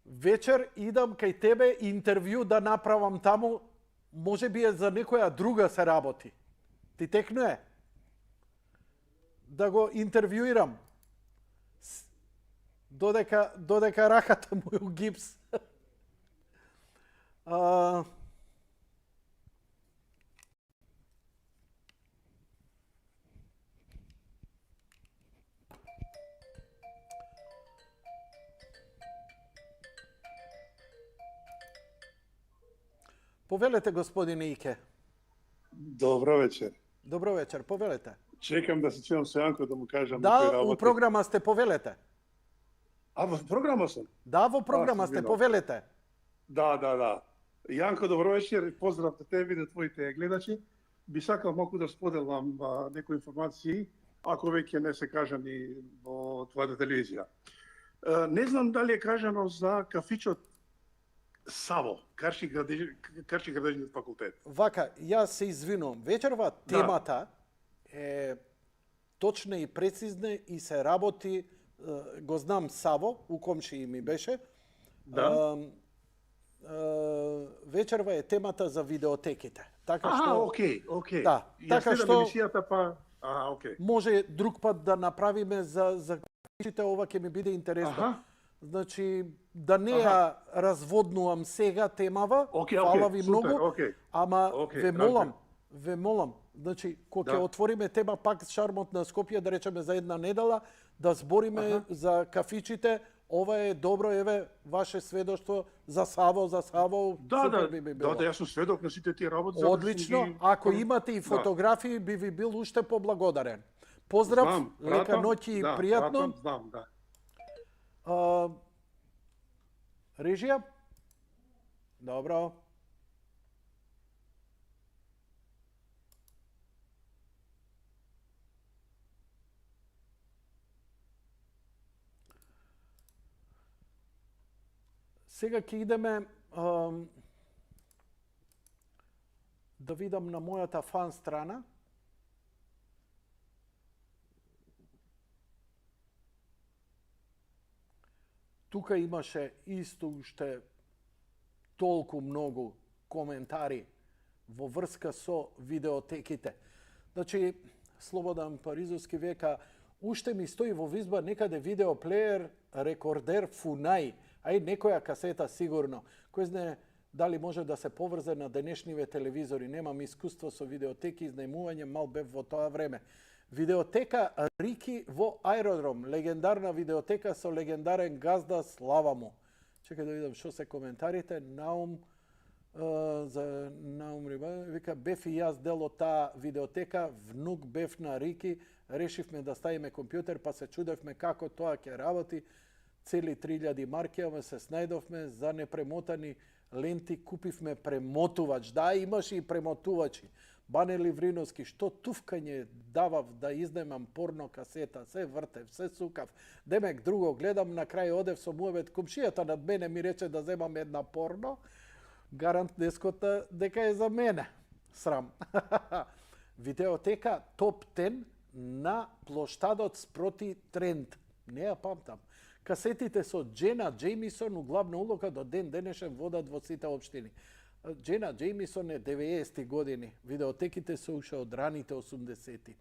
Вечер идам кај тебе интервју да направам таму, може би е за некоја друга се работи. Ти текнуе? Да го интервјуирам. Додека раката му е у гипс. Повелете, господине Ике. Добро вечер. Добро вечер, повелете. Чекам да се чујам со Јанко да му кажам некои Да, работи. у програма сте, повелете. А во програма сум? Да, во програма сте, извинувам. повелете. Да. Јанко, добро вечер. Поздрав на тебе и на твоите гледачи. Би сакал малку да споделам некои информации, ако веќе не се кажани во твојата телевизија. Не знам дали е кажано за кафичот Саво, Карши градежниот факултет. Вака, јас се извинувам. Вечерва темата е точна и прецизна и се работи, го знам Саво, у комши ми беше. Да. Вечерва е темата за видеотеките. Така што окей. Да, Јас така гледам што- емисијата па окей. може друг пат да направиме за кафичите, ова ќе ми биде интересно. Аха. Значи, да не ја разводнувам сега темава, Океј, фала ви супер, многу, океј. ама Океј, ве молам, значи, кога Да. ќе отвориме тема пак шармот на Скопје, да речеме за една недела, да збориме за кафичите, ова е добро, еве, ваше сведоштво за Саво, супер би било. јас сум сведок на сите тие работи. Одлично, ако имате и фотографии, би ви бил уште поблагодарен. Поздрав, Знам, лека пратам, ноќ и да, пријатно. пратам, знам, да. Режија? Добро. Сега ќе идеме да видам на мојата фан страна. Тука имаше исто уште толку многу коментари во врска со видеотеките. Значи, Слободан Паризовски века, уште ми стои во визба некаде видеоплеер, рекордер Фунај, ај некоја касета сигурно. Кој знае дали може да се поврзе на денешниве телевизори. Немам искуство со видеотеки, изнајмување, мал бев во тоа време. Видеотека Рики во аеродром, легендарна видеотека со легендарен газда, слава му. Чекај да видам што се коментарите. Наум за Наум Риба, вика, бев и јас дел од таа видеотека, внук бев на Рики, решивме да ставиме компјутер, па се чудевме како тоа ќе работи. Цели 3000 марки, ама се снајдовме за непремотани ленти, купивме премотувач. Да, имаше и премотувачи. Бане Ливриновски, што туфкање давав да изнемам порно касета, се вртев, се сукав. Демек друго гледам, на крај одев со муабет, комшијата над мене ми рече да земам една порно, гарант дескота дека е за мене. Срам. Видеотека топ 10 на плоштадот спроти тренд. Не ја памтам. Касетите со Джена Джеймисон у главна улога до ден денешен водат во сите општини. Джена Джеймисон е 90-ти години. Видеотеките се уште од раните 80-ти.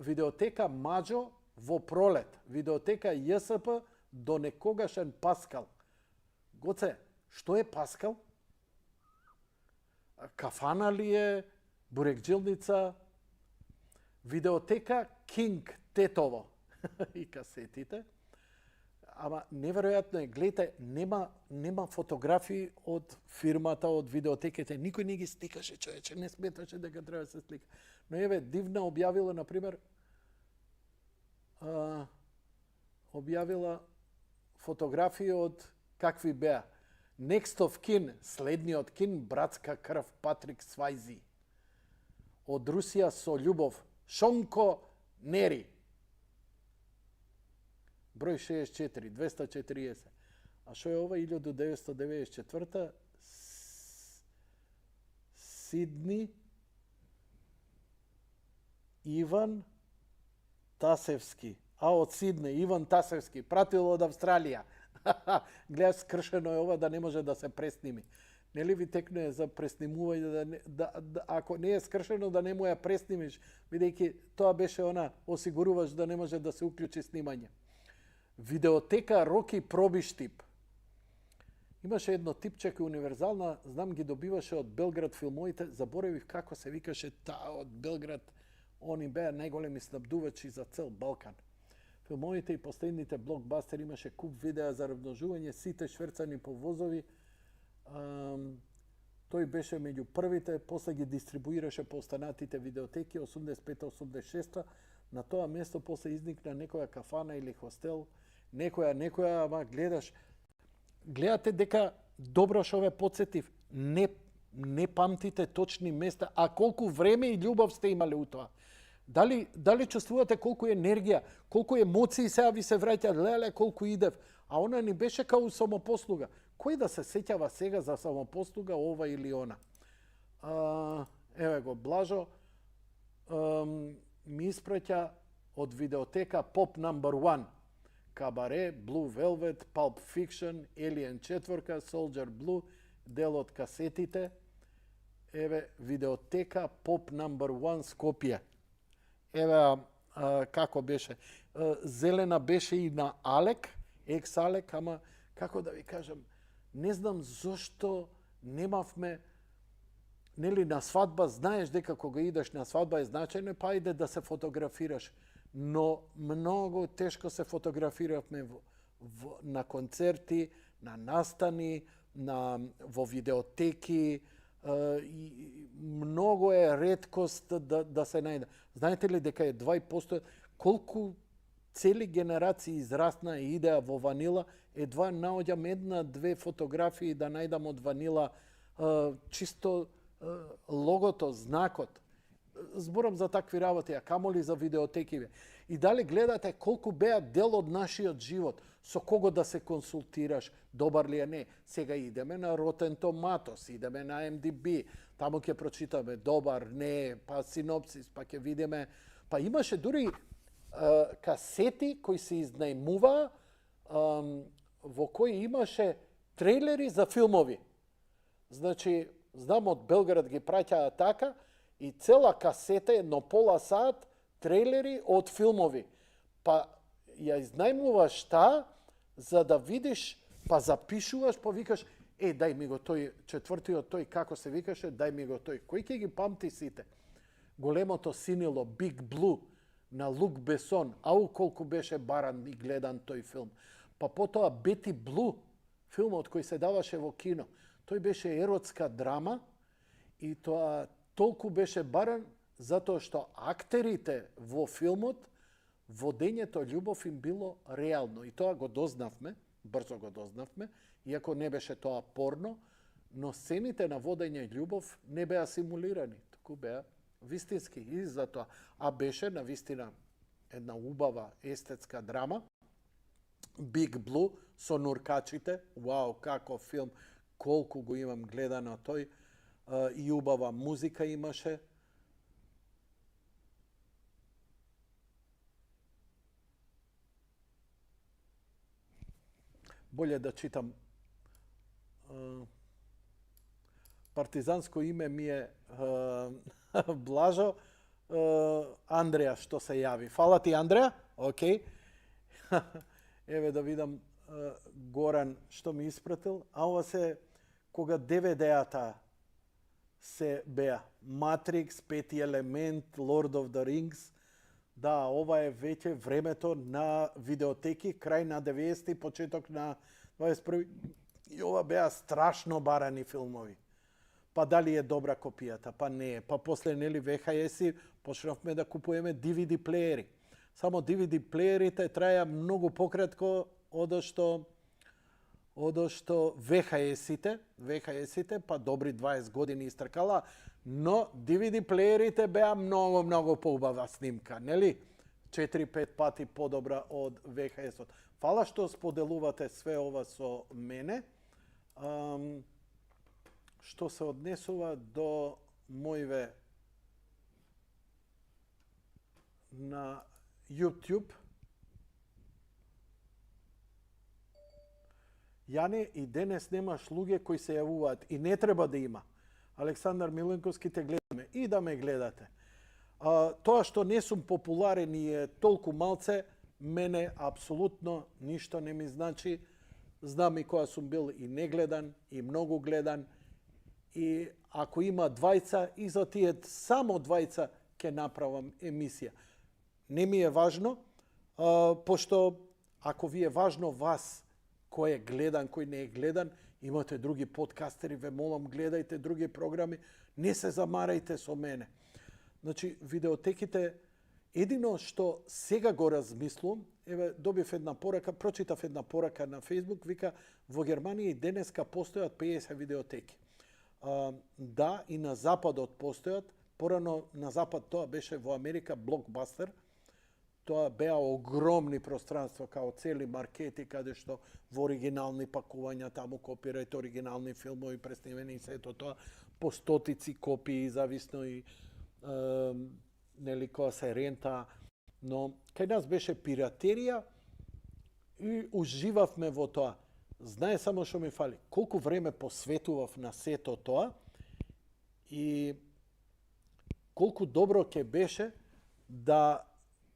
Видеотека Маџо во пролет. Видеотека ЈСП до некогашен Паскал. Гоце, што е Паскал? Кафана ли е? Бурекджилница? Видеотека Кинг Тетово. И касетите. Ама неверојатно е, гледате, нема фотографии од фирмата, од видеотеките. Никој не ги стикаше, човече, не сметаше дека треба да се слика. Но еве, Дивна објавила, например, објавила фотографии од какви беа. Next of Kin, следниот Кин, братска крв, Патрик Свајзи. Од Русија со љубов, Шонко Нери. Број 64, 240. А што е ова 1994? Сидни Иван Тасевски. А од Сидне Иван Тасевски, пратил од Австралија. Гледаш, скршено е ова да не може да се пресними. Нели ви текнува за преснимување ако не е скршено да не му ја преснимиш, бидејќи тоа беше она осигуруваш да не може да се уклучи снимање. Видеотека Роки Пробиштип. Имаше едно типче универзална, знам ги добиваше од Белград филмовите, заборавив како се викаше таа од Белград. Они беа најголеми снабдувачи за цел Балкан. Филмовите и последните блокбастери имаше куп видеа за размножување, сите шверцани по возови. Тој беше меѓу првите, после ги дистрибуираше по останатите видеотеки 85-86. На тоа место после изникна некоја кафана или хостел, некоја, ама гледате дека добро што ве потсетив, не памтите точни места, а колку време и љубов сте имале у тоа. Дали чувствувате колку енергија, колку емоции сега ви се враќаат, леле колку идев, а она ни беше као самопослуга. Кој да се сеќава сега за самопослуга ова или она? Еве го, Блажо ми испраќа од видеотека Pop No. 1. Кабаре, Blue Velvet, Pulp Fiction, Alien 4, Soldier Blue, дел од касетите. Еве, видеотека Pop No. 1 Скопје. Еве, како беше. Зелена беше и на Алек, екс-Алек, ама, како да ви кажам, не знам зошто немавме, нели на свадба, знаеш дека кога идеш на свадба е значајно, па иде да се фотографираш. Но многу тешко се фотографиравме на концерти, на настани, во видеотеки, и многу е реткост да се најде. Знаете ли дека е 2%, колку цели генерации израсна и идеа во Ванила, едва наоѓам една-две фотографии да најдам од Ванила, чисто логото, знакот. Зборам за такви работи, а камоли за видеотекиве. И дали гледате колку беа дел од нашиот живот, со кого да се консултираш, добар ли е не. Сега идеме на Rotten Tomatoes, идеме на MDB, таму ќе прочитаме добар, не, па синопсис, па ќе видиме. Па имаше дури касети кои се изнајмуваа, во кои имаше трейлери за филмови. Значи, знам од Белград ги праќаа така, и цела касета, едно пола сат, трейлери од филмови. Па ја изнајмуваш таа, за да видиш, па запишуваш, па викаш, дај ми го тој, четвртиот тој, како се викаше, дај ми го тој. Кој ќе ги памти сите? Големото синило, Big Blue, на Лук Бесон. Ау колку беше баран и гледан тој филм. Па потоа Betty Blue, филмот кој се даваше во кино. Тој беше еротска драма и тоа толку беше баран затоа што актерите во филмот, водењето љубов им било реално. И тоа го дознавме, брзо го дознавме, иако не беше тоа порно, но сцените на водење љубов не беа симулирани, туку беа вистински. И затоа, а беше на вистина една убава естетска драма, Big Blue со нуркачите, вау, како филм, колку го имам гледано тој, и убава музика имаше. Боле да читам. Партизанско име ми е Блажо. Андреја што се јави. Фала ти, Андреја. Океј. Еве да видам Горан што ми испратил. А ова се кога DVD-ата се беа. Matrix, Пети елемент, Lord of the Rings. Да, ова е веќе времето на видеотеки, крај на 90-ти, почеток на 21-ти. И ова беа страшно барани филмови. Па дали е добра копијата, па не е. Па после нели VHS-и почнавме да купуваме DVD плеери. Само DVD плеерите траја многу пократко од што одошто VHS-ите, па добри 20 години истркала, но DVD плеерите беа многу поубава снимка, нели? 4-5 пати подобра од VHS-от. Фала што споделувате све ова со мене. Што се однесува до мојве на YouTube, Јане, и денес немаш луѓе кои се јавуваат и не треба да има. Александар Миленковски, те гледаме и да ме гледате. Тоа што не сум популарен и е толку малце, мене апсолутно ништо не ми значи. Знам и која сум бил и негледан, и многу гледан. И ако има двајца, и за тие само двајца ќе направам емисија. Не ми е важно, пошто ако ви е важно вас, кој е гледан, кој не е гледан, имате други подкастери, ве молам, гледајте други програми, не се замарајте со мене. Значи, видеотеките, едино што сега го размислувам, еве, добив една порака, прочитав една порака на Facebook, вика, во Германија и денеска постојат 50 видеотеки. Да, и на Западот постојат, порано на Запад тоа беше во Америка блокбастер, тоа беа огромни пространства, као цели маркети, каде што во оригинални пакувања, таму копирајте оригинални филмови, преснимени и сето тоа, по стотици копии, зависно и нели која се рента, но кај нас беше пиратерија и уживавме во тоа. Знае само што ми фали, колку време посветував на сето тоа и колку добро ќе беше да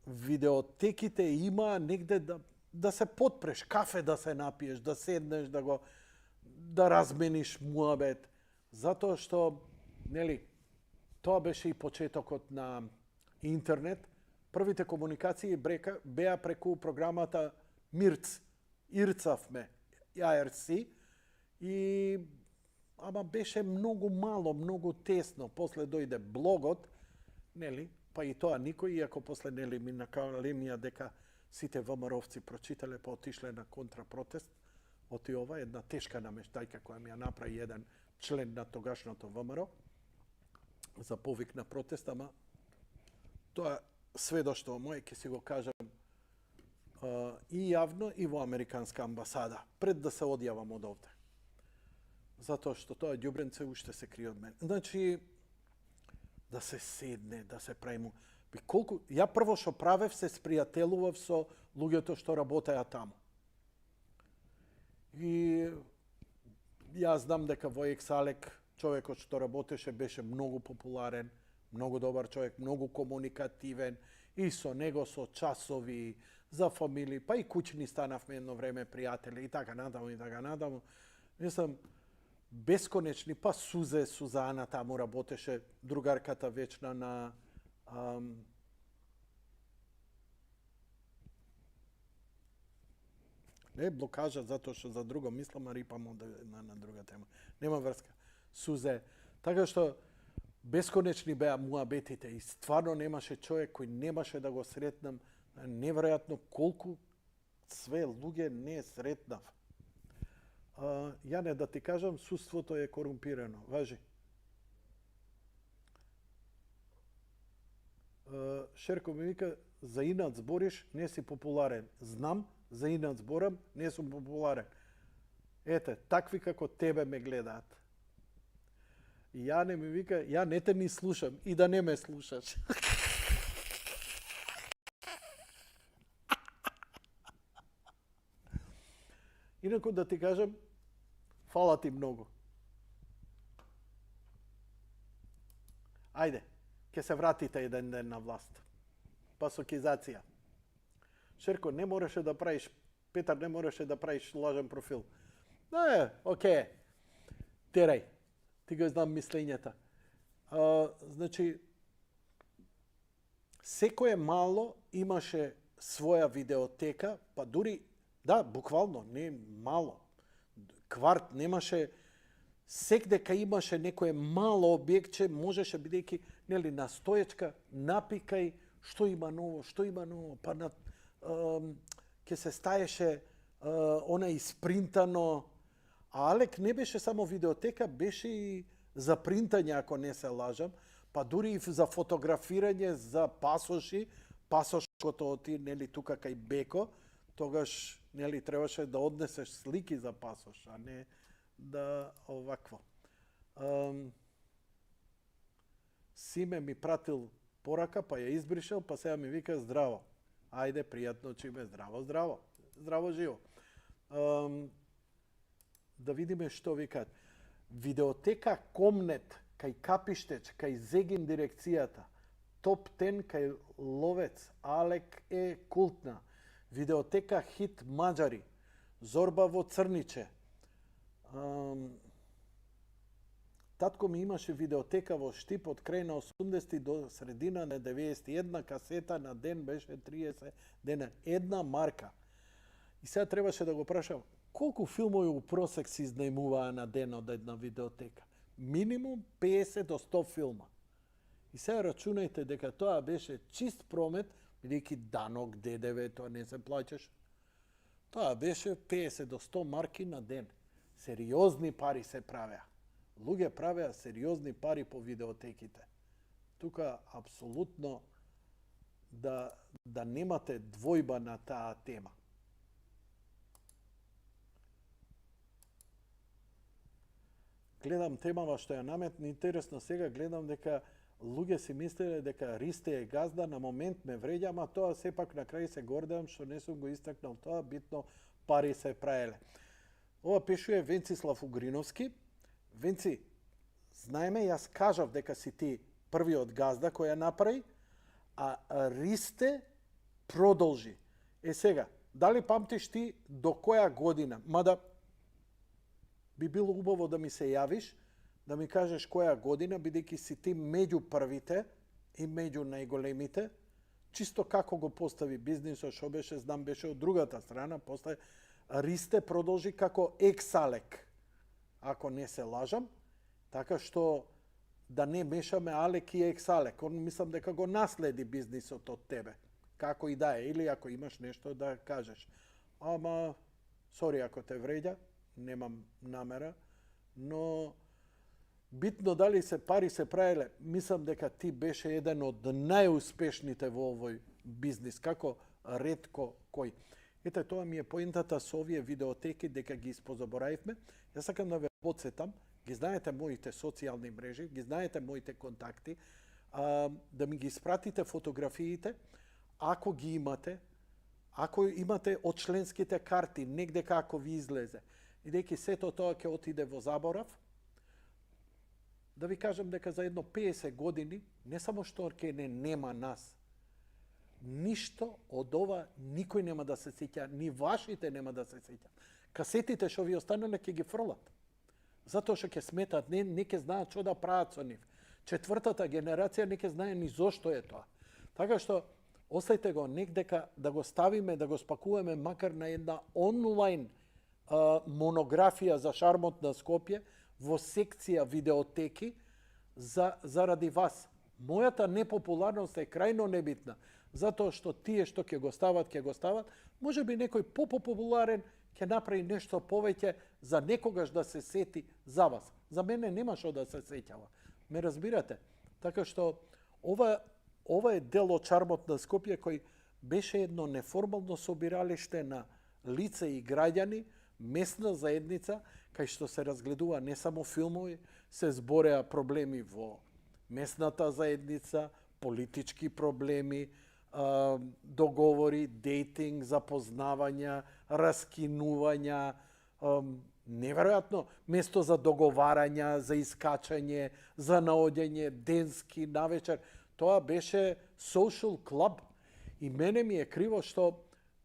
видеотеките има негде да се потпреш, кафе да се напиеш, да седнеш, да размениш муабет, затоа што нели тоа беше и почетокот на интернет. Првите комуникации беа преку програмата МИРЦ, ирцавме, IRC, и ама беше многу мало, многу тесно. После дојде блогот, нели, па и тоа никој, иако после нели ми накалемија дека сите ВМРО-вци прочитале, па отишле на контрапротест, оти ова една тешка намештајка која ми ја направи еден член на тогашното ВМРО за повик на протест, ама тоа сведоштво моје ќе си го кажам и јавно и во Американска амбасада, пред да се одјавам од овде. Затоа што тоа ѓубренце уште се крие од мене. Значи, да се седне, да се правиме. Ја прво што правев, се спријателував со луѓето што работеа таму. И јас знам дека во Ексалек човекот што работеше беше многу популарен, многу добар човек, многу комуникативен, и со него со часови за фамилии, па и куќни станавме едно време пријатели и така натаму. Мислам, бесконечни, па Сузана таму работеше, другарката вечна на не блокажа затоа што за друго мислам, а рипам на друга тема. Нема врска. Сузе. Така што бесконечни беа муабетите и стварно немаше човек кој немаше да го сретнам. Неверојатно колку све луѓе не сретнав. Јане, да ти кажам, суството е корумпирано. Важи. Шерко ми вика, за инат збориш, не си популарен. Знам, за инат зборам, не сум популарен. Ете, такви како тебе ме гледаат. И Јане ми вика, ја не те ни слушам и да не ме слушаш. Инаку да ти кажам, фала ти многу. Ајде, ќе се вратите еден ден на власт. Па со кизација. Шерко, не мораше да правиш, Петар, не мораше да правиш лажен профил. Не, окей. Терај. Ти го знам мислењата. Значи, секое мало имаше своја видеотека, па дури, да, буквално, не мало. Кварт немаше, секдека имаше некое мало објектче, можеше бидејќи, нели, на стоечка, напикај, што има ново, па на ќе се стаеше она испринтано А Алек не беше само видеотека, беше и за принтање, ако не се лажам, па дури и за фотографирање, за пасоши, пасошкото ти, нели, тука кај Беко, тогаш, нели, требаше да однесеш слики за пасош, а не да овакво. Симе ми пратил порака, па ја избришел, па сега ми вика здраво. Ајде, пријатно чиме, здраво, здраво. Здраво живо. Да видиме што викаат. Видеотека Комнет, кај Капиштеч, кај Зегин дирекцијата, Топ 10 кај Ловец, Алек е култна. Видеотека Хит Маđари, Зорба во Црниче. Татко ми имаше видеотека во Штип од крај на 80 до средина на 91 касета на ден беше 30 дена. Една марка. И сега требаше да го прашам, колку филмови у просек се изнајмуваа на ден од една видеотека? Минимум 50 до 100 филма. И сега рачунајте дека тоа беше чист промет, бидејќи данок, ДДВ, тоа не се плаќаш. Тоа беше 50 до 100 марки на ден. Сериозни пари се правеа. Луѓе правеа сериозни пари по видеотеките. Тука апсолутно да немате двојба на таа тема. Гледам темава што ја наметна, интересно сега гледам дека луѓе си мислеле дека Ристе е газда, на момент ме вреѓа, ама тоа сепак на крај се гордеам што не сум го истакнал тоа, битно пари се праеле. Ова пишува Венцислав Угриновски. Венци, знаеме, јас кажав дека си ти првиот газда кој ја направи, а Ристе продолжи. Сега, дали памтиш ти до која година? Мада би било убаво да ми се јавиш, да ми кажеш која година, бидејќи си ти меѓу првите и меѓу најголемите, чисто како го постави бизнисот, што беше, знам, беше од другата страна, после Ристе продолжи како екс-Алек, ако не се лажам, така што да не мешаме Алек и екс-Алек. Он мислам дека го наследи бизнисот од тебе, како и да е, или ако имаш нешто да кажеш. Ама, сори ако те вреѓа, немам намера, но битно дали се пари се праеле, мислам дека ти беше еден од најуспешните во овој бизнис, како ретко кој. Ете, тоа ми е поентата со овие видеотеки, дека ги испозаборавивме. Јас сакам да ве подсетам, ги знаете моите социјални мрежи, ги знаете моите контакти, да ми ги испратите фотографиите, ако ги имате, ако имате од членските карти, негде како ви излезе, и дека сето тоа ќе отиде во заборав, да ви кажам дека за едно 50 години, не само што ќе не нема нас, ништо од ова никој нема да се сеќа, ни вашите нема да се сеќа. Касетите што ви останале ќе ги фрлат. Затоа што ќе сметат, не ќе знаат што да прават со нив. Четвртата генерација не ќе знае ни зошто е тоа. Така што остајте го негдека да го ставиме, да го спакуваме макар на една онлайн монографија за шармот на Скопје во секција видеотеки заради вас. Мојата непопуларност е крајно небитна, затоа што тие што ќе го стават, може би некој попопуларен ќе направи нешто повеќе за некогаш да се сети за вас. За мене нема што да се сеќава. Ме разбирате? Така што ова е дел од чармот на Скопје кој беше едно неформално собиралиште на лица и граѓани, местна заедница, кај што се разгледува не само филмови, се збореа проблеми во местната заедница, политички проблеми, договори, дейтинг, запознавања, раскинувања, неверојатно, место за договарања, за искачање, за наоѓање, денски, навечер. Тоа беше social club. И мене ми е криво што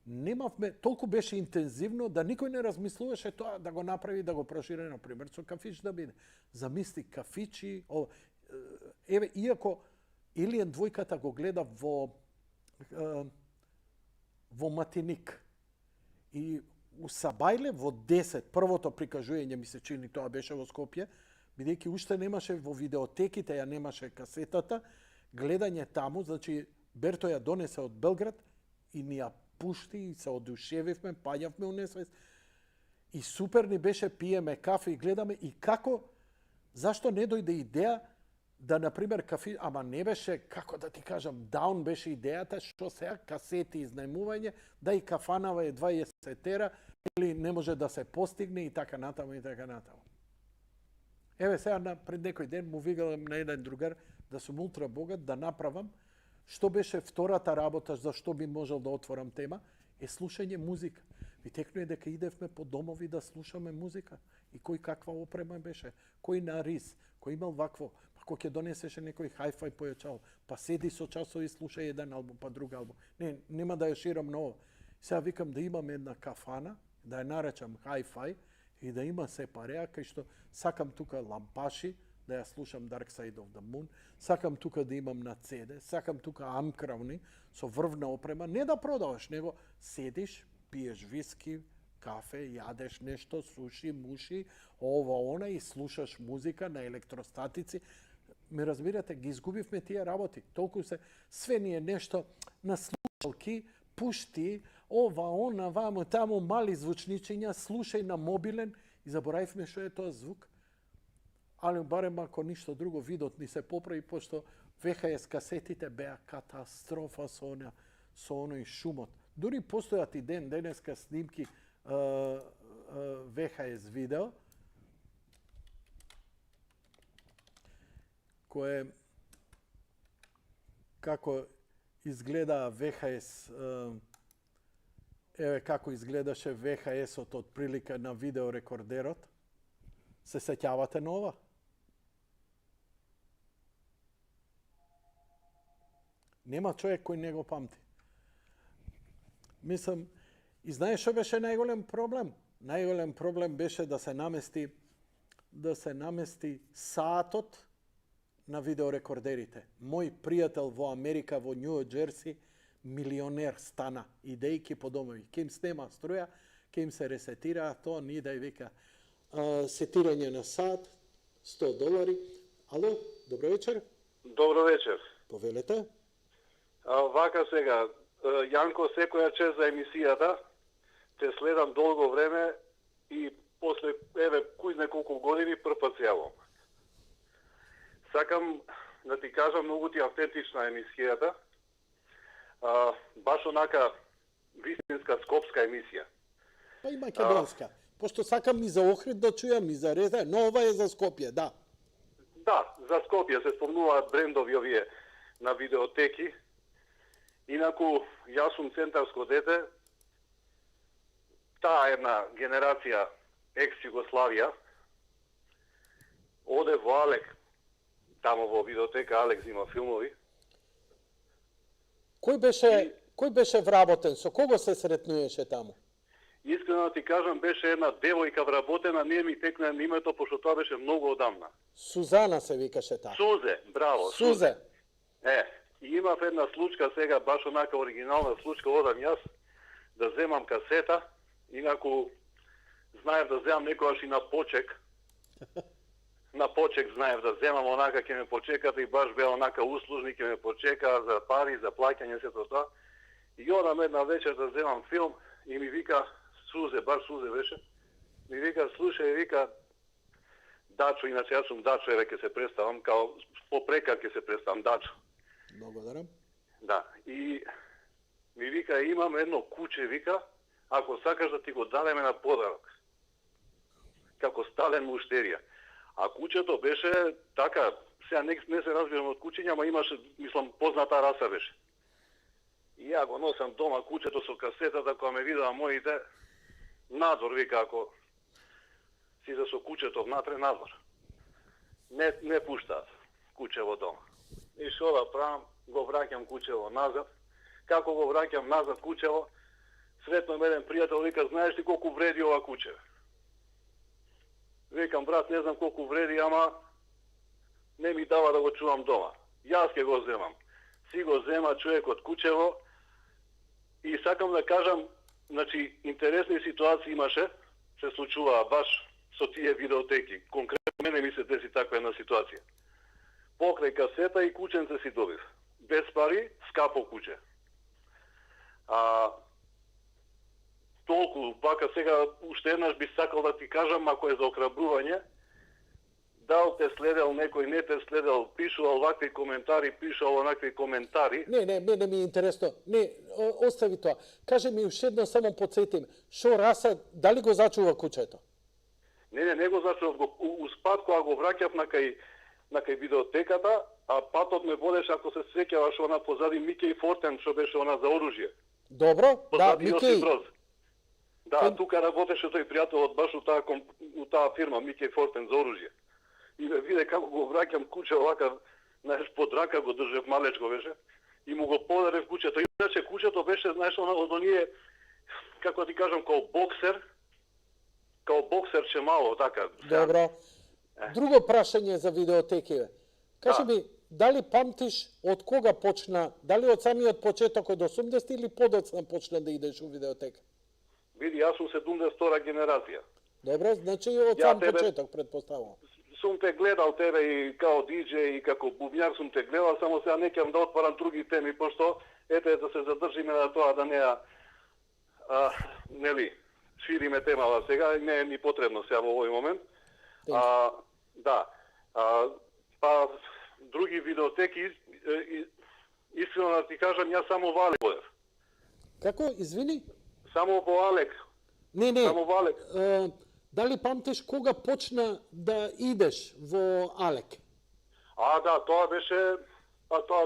немавме, толку беше интензивно да никој не размислуваше тоа да го направи, да го прошири, например, со кафич да биде. Замисли, кафичи, еве, иако Илијан двојката го гледа во Матиник. И у Сабајле во 10, првото прикажување ми се чини, тоа беше во Скопје, бидејќи уште немаше во видеотеките, ја немаше касетата, гледање таму, значи Берто ја донесе од Белград и ни ја пушти и се одушевивме, паѓавме у несвест. И супер ни беше, пиеме кафе и гледаме и како, зашто не дојде идеја да, например, кафе, ама не беше, како да ти кажам, даун беше идејата, што сега касети изнајмување, да и кафанава е 20 тера, или не може да се постигне и така натаму и така натаму. Еве сега пред некој ден му викалам на еден другар да сум ултра богат, да направам, што беше втората работа за што би можел да отворам тема, е слушање музика. Ви текнуе дека идевме по домови да слушаме музика. И кој каква опрема беше, кој на рис, кој имал вакво, па кој ќе донесеше некој хај-фај појачало, па седи со часови и слуша еден албум, па друг албум. Не, нема да ја ширам ново. Сега викам да имам една кафана, да ја наречам хај-фај и да има сепареа, кај што сакам тука лампаши, да ја слушам Dark Side of the Moon, сакам тука да имам на CD, сакам тука амкрауни со врвна опрема, не да продаваш, него седиш, пиеш виски, кафе, јадеш нешто, суши, муши, ова, она и слушаш музика на електростатици. Ме разбирате, ги изгубивме тие работи. Толку се, све ни е нешто на слушалки, пушти, ова, она, вамо, таму, мали звучничиња, слушај на мобилен и заборавивме што е тоа звук. Али барем ако ништо друго, видот ни се поправи, пошто VHS касетите беа катастрофа со оној шумот. Дури постојат и денеска снимки VHS видео, кое како изгледа VHS, еве како изгледаше VHS-от од прилика на видеорекордерот. Се сеќавате на ова? Нема човек кој не го памти. Мислам, и знаеш што беше најголем проблем? Најголем проблем беше да се намести саатот на видеорекордерите. Мој пријател во Америка, во Њу Џерси, милионер стана, идејки по домови. Ке им снема струја, ке им се ресетира, тоа ни да и вика сетирање на саат, $100. Ало, добро вечер. Добро вечер. Повелете. Вака сега, Јанко, секоја чест за емисијата, те следам долго време и после, еве, кој знае колку години прв пат се јавам. Сакам да ти кажам, многу ти автентична емисијата, баш онака вистинска скопска емисија. Па и македонска. Пошто сакам и за Охрид да чујам, и за Реза, но ова е за Скопје, да. Да, за Скопје се спомнуваат брендови овие на видеотеки. Инаку, јас сум центарско дете, таа една генерација екс-Југославија, оде во Алек, тамо во видеотека Алек има филмови. Кој беше вработен? Со кого се сретнуеше таму? Искрено ти кажам, беше една девојка вработена, не ми текна името, пошто тоа беше многу одамна. Сузана се викаше таа. Сузе, браво. Сузе. И имав една случка сега, баш онака оригинална случка, одам јас да земам касета, инаку знаев да земам некојаш и на почек. На почек знаев да земам, онака ќе ме почекат и баш беа онака услужни, ќе ме почека за пари, за плаќање, сето тоа. И одам една вечер да земам филм и ми вика Сузе, баш Сузе беше, ми вика, слушај, вика, Дачо, иначе јас сум Дачо, еве ќе се представам, као попрека ќе се представам, Дачо. Благодарам. Да, и ми вика, имам едно куче, вика, ако сакаш да ти го дадеме на подарок. Како стален муштерија. А кучето беше така, сега не се разбирам од кучиња, ама имаше, мислам, позната раса беше. И ја го носам дома кучето со касетата, кога ме видела моите, надвор, вика, ако си за со кучето внатре, надвор. Не пуштаат куче во дома. И што да правам, го враќам кучево назад. Како го враќам назад кучево, сретнам еден пријател, вика, знаеш ли колку вреди ова куче? Викам, брат, не знам колку вреди, ама не ми дава да го чувам дома. Јас ќе го земам. Си го зема човекот кучево и сакам да кажам, значи, интересни ситуации имаше, се случуваа баш со тие видеотеки. Конкретно мене ми се деси таква една ситуација. Покрај касета и кученце си добив. Без пари, скапо куче. толку, вака сега уште еднаш би сакал да ти кажам, ако е за охрабрување, дал те следел некој, не те следел, пишувал вакви коментари, пишувал онакви коментари. Не, мене ми е интересно. Не, остави тоа. Каже ми уште едно, само подсетим. Шо Раса, дали го зачува куќето? Не го зачував, успат кога го враќав на кај видеотеката, а патот ме водеше, ако се сеќаваш, она позади Микеј Фортен, што беше она за оружје. Добро, да, Позади Јосип Микеј. Броз. Да, тука работеше тој пријателот баш у таа фирма, Микеј Фортен, за оружје. И ме виде како го враќам куќе овака, знаеш, под рака го држев, малечко беше, и му го подарев куќето. Иначе куќето беше, знаеш, од оние, како да ти кажам, као боксерче мало, така. Добро. Друго прашање за видеотекиве. Кажи ми, дали памтиш од кога почна, дали од самиот почеток од 80 или подоцна почна да идеш у видеотека? Види, јас сум 72 генерација. Добро, значи од сам почеток, предпоставувам. Сум те гледал тебе и као диџеј и како бубњар сум те гледал, само сега не ќе да отварам други теми, пошто ете да се задржиме на тоа да не нели шириме темава сега, не е ни потребно сега во овој момент. Да. Па други видеотеки, искрено да ти кажам, јас само во Алек одев. Како, извини? Само во Алек. Не. Само во Алек. Дали памтиш кога почна да идеш во Алек? Да, тоа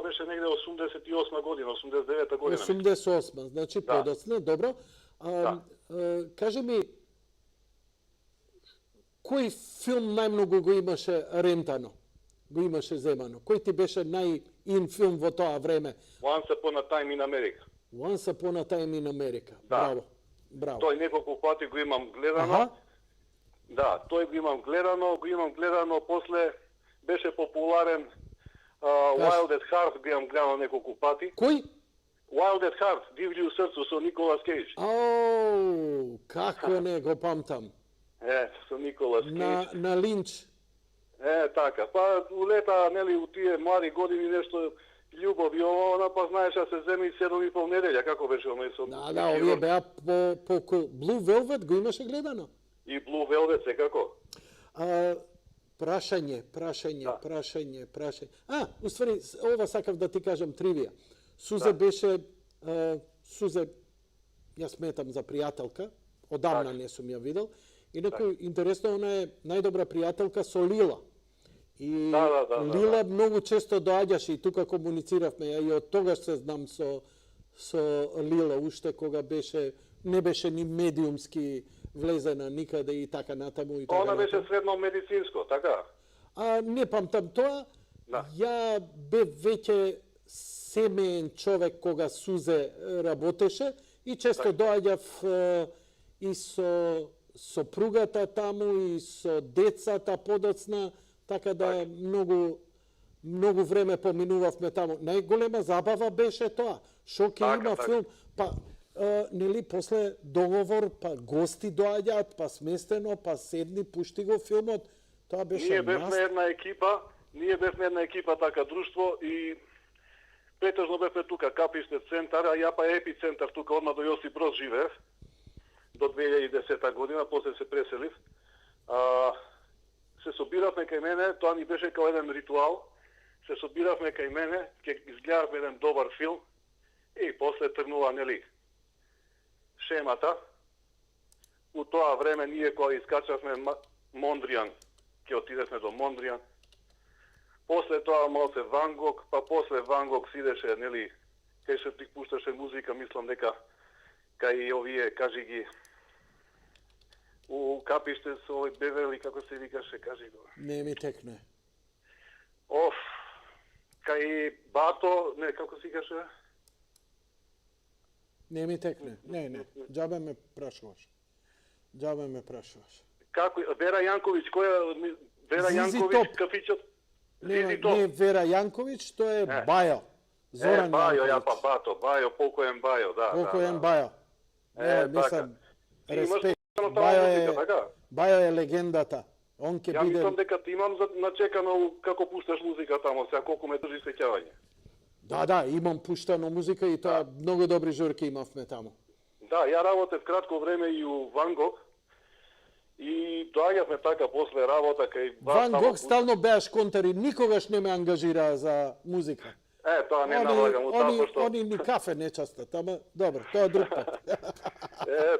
беше негде 88 година, 89 година. 88, значи Да. подоцна, добро. Кажи ми, кој филм најмногу го имаше рентано? Го имаше земано? Кој ти беше нај-ин филм во тоа време? Once Upon a Time in America. Once Upon a Time in America. Да. Браво. Тој неколку пати го имам гледано. Аха. Да, тој го имам гледано, после беше популарен Wild at Heart, го имам гледано неколку пати. Кој? Wild at Heart, Дивљу срцу со Николас Кейдж. Како не го памтам. Со Николас Кейдж. На Линч. Така. Па улета, нели, у тие млади години нешто љубов и она, па знаеш, да се земи 7,5 неделја, како беше оној со... Да, овие беа по Blue Velvet го имаше гледано. И Blue Velvet, секако. Прашање. Уствари, ова сакав да ти кажам тривија. Сузе беше, Сузе, јас сметам за пријателка, одамна не сум ја видел. Инаку, интересно, она е најдобра пријателка со Лила. И Лила многу често доаѓаше и тука комунициравме, и од тогаш се знам со Лила, уште кога не беше ни медиумски влезена никаде и така натаму. Она беше средно медицинско, така? Не памтам тоа. Да. Ја бев веќе семеен човек кога Сузе работеше и често доаѓав и со сопругата таму и со децата подоцна, така да многу време поминувавме таму. Најголема забава беше тоа. Шо ќе има филм, па нели после договор, па гости доаѓаат, па сместено, па седни, пушти го филмот. Тоа беше Ние бевме една екипа, така друштво и претежно бевме тука Капиште центар, а ја па епицентар тука одма до Јосип Броз живеев до 2010 година, после се преселив. Се собиравме кај мене, тоа ни беше као еден ритуал. Се собиравме кај мене, ќе изгледавме еден добар филм и после тргнува, нели, шемата. У тоа време ние кога искачавме Мондријан, ќе отидевме до Мондријан. После тоа малце Ван Гог, па после Ван Гог сидеше, нели, кај се ти пушташе музика, мислам дека кај овие, кажи ги, у Капиште со овој Беверли, како се викаше, кажи го. Не ми текне. Кај Бато, не, како се викаше? Не ми текне. Не. Џабе ме прашуваш. Како Вера Јанковиќ, која Вера Јанковиќ, кафичот? Не Вера Јанковиќ, тоа е Бајо. Зоран Бајо, Јанковиќ. ја па Бато, Бајо, покоен Бајо, да. Покоен Бајо. Мислам, респект. Така? Бајо е легендата. Он ќе Ја биде... мислам дека ти имам начекано како пушташ музика тамо, сега колку ме држи сеќавање. Да, имам пуштано музика и тоа многу добри журки имавме таму. Да, ја работев кратко време и у Ван Гог. И доаѓавме така после работа кај Ван Гог стално беаш контар и никогаш не ме ангажира за музика. Тоа не налагам у таа што... Они ни кафе не частат, ама добро, тоа е друг пат.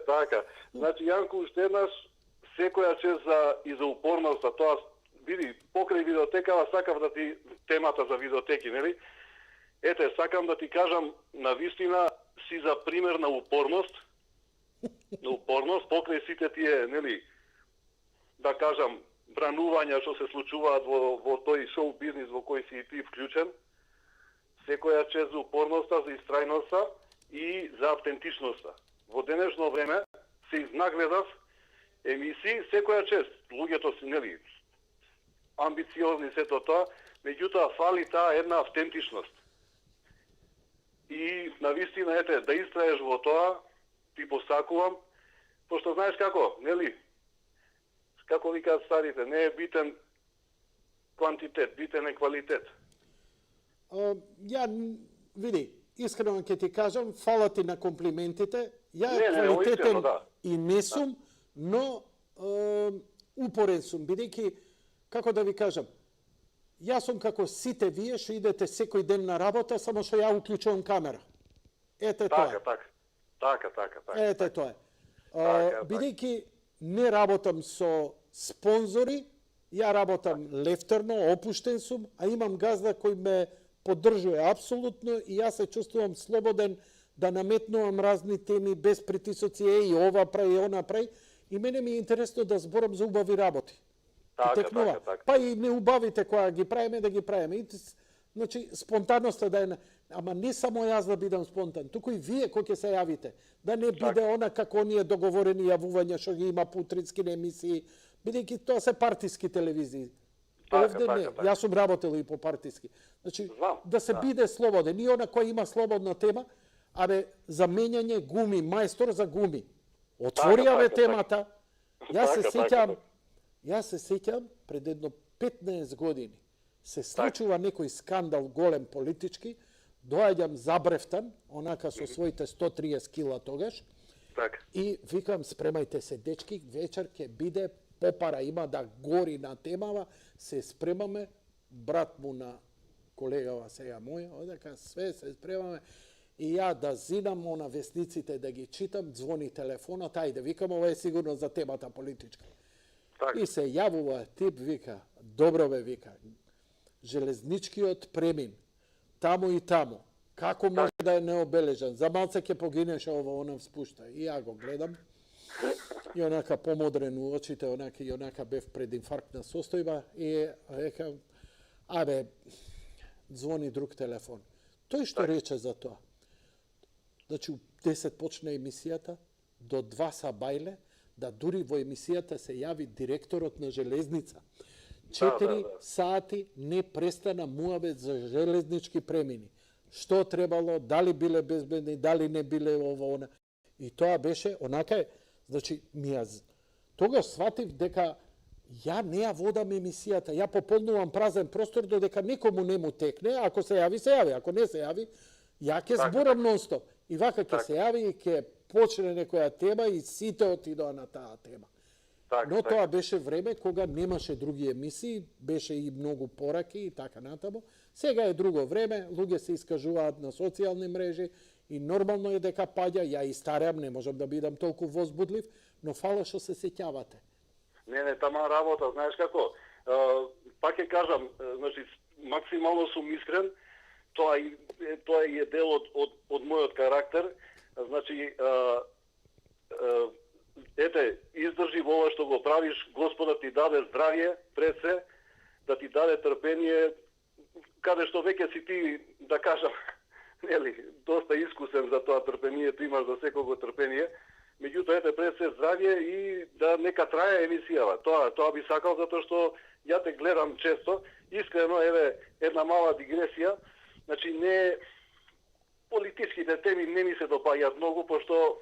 Така. Значи, Јанко, уште еднаш, секоја чест и за упорноста, тоа види, покрај видеотекава сакав да ти темата за видеотеки, нели? Ете, сакам да ти кажам, на вистина си за пример на упорност, покрај сите тие, нели, да кажам, бранувања што се случуваат во тој шоу бизнис во кој си и ти вклучен. Секоја чест за упорноста, за истрајноста и за автентичноста. Во денешно време се изнагледав емисии, секоја чест. Луѓето си, нели, амбициозни сето тоа, меѓутоа фали таа една автентичност. И навистина, ете, да истраеш во тоа, ти посакувам, пошто знаеш како, нели, како викаат старите, не е битен квантитет, битен е квалитет. Ја, види, искрено ќе ти кажам, фала ти на комплиментите. Ја квалитетен и не сум, но упорен сум, бидејќи, како да ви кажам, јас сум како сите вие што идете секој ден на работа, само што ја уклучувам камера. Ете тоа. Така. Ете тоа. Бидејќи не работам со спонзори, ја работам лефтерно, опуштен сум, а имам газда кој ме поддржува апсолутно и јас се чувствувам слободен да наметнувам разни теми без притисоци, и ова прави, и она прави. И мене ми е интересно да зборам за убави работи. Така. Па и неубавите која ги правиме, да ги правиме. И, значи, спонтанноста да е... Ама не само јас да бидам спонтан, туку и вие кој ќе се јавите. Да не биде она како оние договорени јавувања што ги има по утрински емисии, бидејќи тоа се партиски телевизии. Овде не. Јас сум работел и по партиски. Значи, да се биде слободен. И она кој има слободна тема, заменјање гуми, мајстор за гуми. Отворијаме темата. Јас се сеќам пред едно 15 години се случува некој скандал голем политички, доаѓам забрефтан, онака со своите 130 кила тогаш, и викам, спремајте се дечки, вечер ќе биде попара, има да гори на темава, се спремаме, брат му на колегава сега мој, одека све се спремаме, и ја да зинам на вестниците да ги читам, звони телефонот, ајде, викам, ова е сигурно за темата политичка. И се јавува тип, вика, добро бе, вика, железничкиот премин, таму и таму, како може да е необележан, за малце ќе погинеше ово, она спушта. И ја го гледам, и онака помодрен у очите, и онака бев пред инфарктна состојба, и рекам, абе, звони друг телефон. Тој што рече за тоа? Значи, у 10 почна емисијата, до 2 са бајле, да дури во емисијата се јави директорот на железница. 4 сати не престана муабет за железнички премини. Што требало, дали биле безбедни, дали не биле ово, она. И тоа беше, онака е, значи, тогаш сватив дека ја не ја водам емисијата, ја пополнувам празен простор додека некому не му текне, ако се јави, ако не се јави, ја ќе зборам нон-стоп. И вака ќе се јави и ќе почне некоја тема и сите отидоа на таа тема. Но тоа беше време кога немаше други емисии, беше и многу пораки и така натаму. Сега е друго време, луѓе се искажуваат на социјални мрежи и нормално е дека паѓа, ја и стареам, не можам да бидам толку возбудлив, но фала што се сеќавате. Не, тама работа, знаеш како, пак ќе кажам, значи, максимално сум искрен, тоа е дел од мојот карактер, значи, ете, издржи во ова што го правиш, Господа ти даде здравје, пред се, да ти даде трпение, каде што веќе си ти, да кажам, нели, доста искусен за тоа трпението, имаш за секого трпение, меѓутоа, ете, пред се здравје и да нека трае емисијава. Тоа би сакал, затоа што ја те гледам често, искрено, еве, една мала дигресија, значи, не, политичките теми не ми се допаѓаат многу, пошто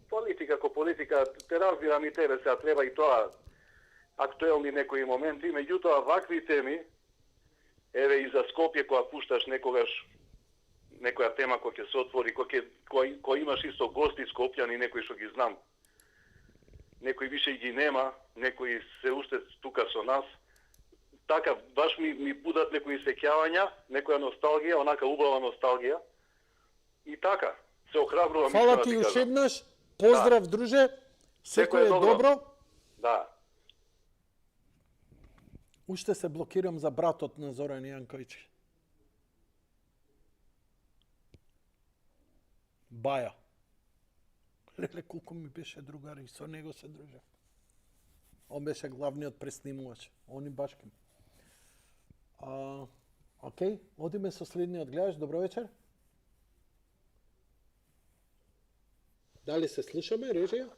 политика како политика, те разбирам и тебе, сега треба и тоа актуелни некои моменти, меѓутоа вакви теми, еве и за Скопје која пушташ некогаш некоја тема која ќе се отвори, кој имаш исто гости Скопјани, некои што ги знам. Некои више ги нема, некои се уште тука со нас. Така, баш ми будат некои сеќавања, некоја носталгија, онака убава носталгија. И така, се охрабрувам. Фала ти уште еднаш. Поздрав, друже. Секој е добро. Да. Уште се блокирам за братот на Зоран Јанковиќ. Баја. Леле, колку ми беше другари, со него се дружев. Он беше главниот преснимувач. Он и Башкин. Океј, одиме со следниот гледач. Добро вечер. Дали се слушаме, режија?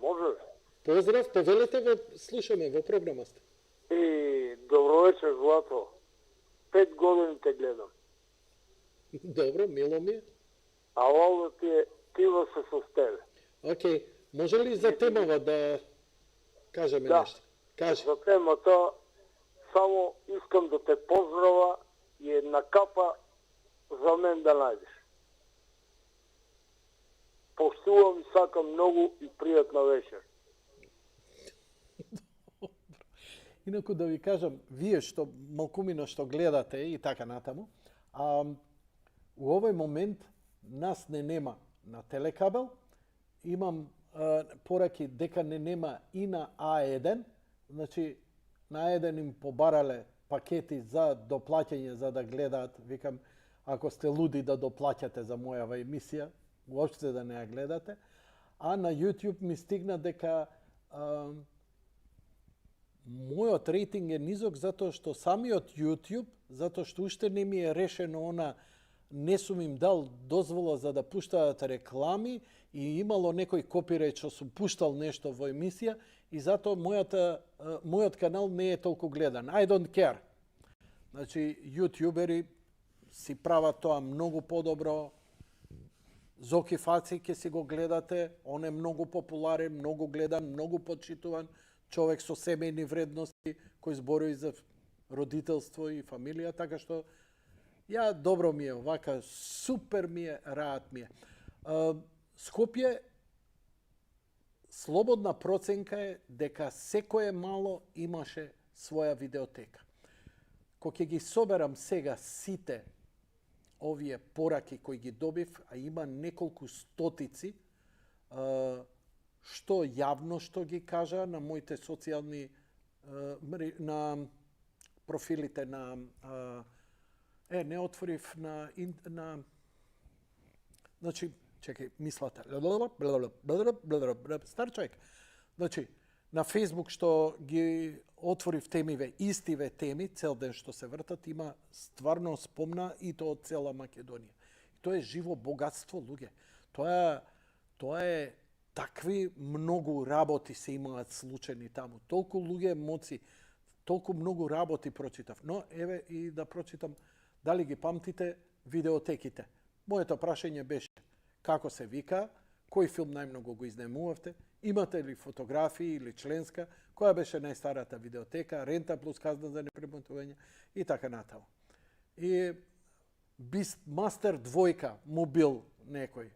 Може. Поздрав, повелете го, слушаме, во програма сте. И добро вечер, Злато. 5 години те гледам. Добро, мило ми е. А овде ти е тива се со тебе. Океј, може ли за темава да кажеме Да. нешто? Кажи. За темата само искам да те поздрава и една капа за мен да најдеш. Поштувам и сакам многу и пријатна вечер. Инаку да ви кажам, вие што малкумино што гледате и така натаму, у овој момент нас не нема на телекабел, имам пораки дека не нема и на А1, значи на А1 им побарале пакети за доплаќање за да гледаат, викам, ако сте луди да доплаќате за мојава емисија, уопште да не ја гледате, а на YouTube ми стигна дека мојот рейтинг е низок затоа што самиот YouTube, затоа што уште не ми е решено она, не сум им дал дозвола за да пуштаат реклами и имало некој копирајт што сум пуштал нешто во емисија и затоа мојот канал не е толку гледан. I don't care. Значи, јутјубери си прават тоа многу подобро. Зоки Фаци ќе си го гледате, он е многу популарен, многу гледан, многу почитуван, човек со семејни вредности, кој збори за родителство и фамилија, така што ја добро ми е овака, супер ми е, раат ми е. Скопје, слободна проценка е дека секое мало имаше своја видеотека. Кога ќе ги соберам сега сите овие пораки кои ги добив, а има неколку стотици, што јавно што ги кажа на моите социјални на профилите на не отворив на значи чекај мислата стар човек, значи на Facebook што ги отворив темиве, истиве теми, цел ден што се вртат, има стварно спомна и тоа од цела Македонија. Тоа е живо богатство, луѓе. Тоа е такви многу работи се имаат случајни таму. Толку луѓе емоции, толку многу работи прочитав. Но еве и да прочитам дали ги памтите видеотеките. Моето прашање беше како се вика, кој филм најмногу го изнемувавте, имате ли фотографии или членска, која беше најстарата видеотека, рента плюс казна за непремонтување и така натаму. И Beastmaster 2 мобил некој.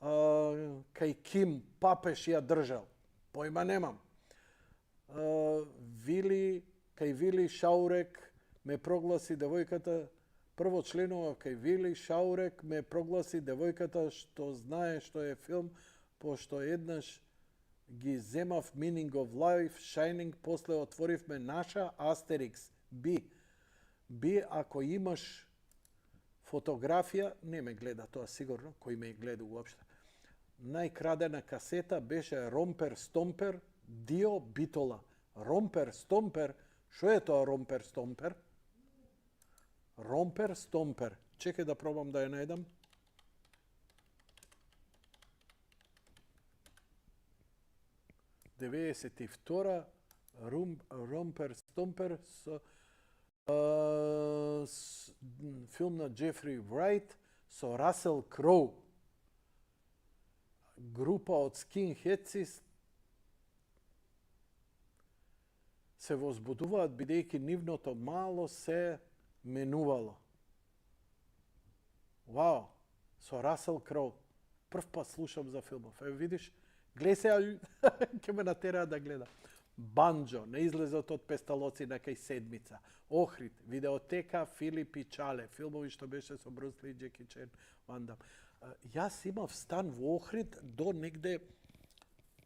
Кај Ким Папеш ја држал. Појма немам. Кај Вили Шаурек ме прогласи девојката, прво членува кај Вили Шаурек ме прогласи девојката што знае што е филм, пошто еднаш ги земав Meaning of Life, Shining, после отворивме наша Астерикс. Би, ако имаш фотографија, не ме гледа тоа сигурно, кој ме гледа уопште. Најкрадена касета беше Ромпер Стомпер, Дио Битола. Ромпер Стомпер, што е тоа Ромпер Стомпер? Ромпер Стомпер. Чекај да пробам да ја најдам. Ромпер Стомпер со филм на Джефри Врајт со Расел Кроу. Група од скинхедци се возбудуваат бидејќи нивното мало се менувало. Вау, со Расел Кроу. Прв пат слушам за филмов. Ево видиш, глеј сега, ќе ме натера да гледам. Банджо, не излезот од песталоци на кај седмица. Охрид, видеотека Филип и Чале, филмови што беше со Брус Ли, Джеки Чен, Ван Дам. Јас имав стан во Охрид до негде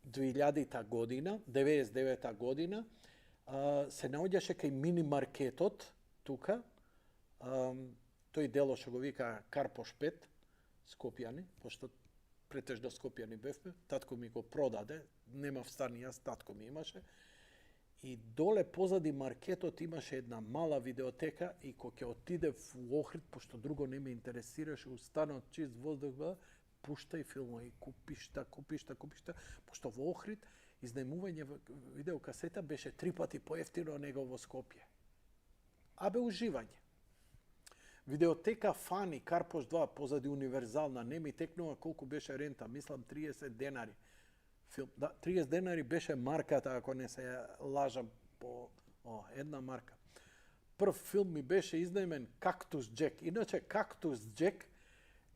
2000 година, 99 година. Се наоѓаше кај мини маркетот тука. Тој дело што го вика Карпош 5, Скопјани, пошто претежно Скопјани бевме. Татко ми го продаде, немав стан јас, татко ми имаше. И доле позади маркетот имаше една мала видеотека и кога ќе отиде во Охрид, пошто друго не ме интересираше, у станот чист воздух, пуштај филмови, купишта, пошто во Охрид изнајмување видеокасета беше 3 пати поевтино него во Скопје. А бе уживање. Видеотека Фани, Карпош 2, позади универзална, не ми текнува колку беше рента, мислам 30 денари. Филм, да, 30 денари беше марката, ако не се лажам по една марка. Прв филм ми беше изнајмен Кактус Джек. Иначе Кактус Джек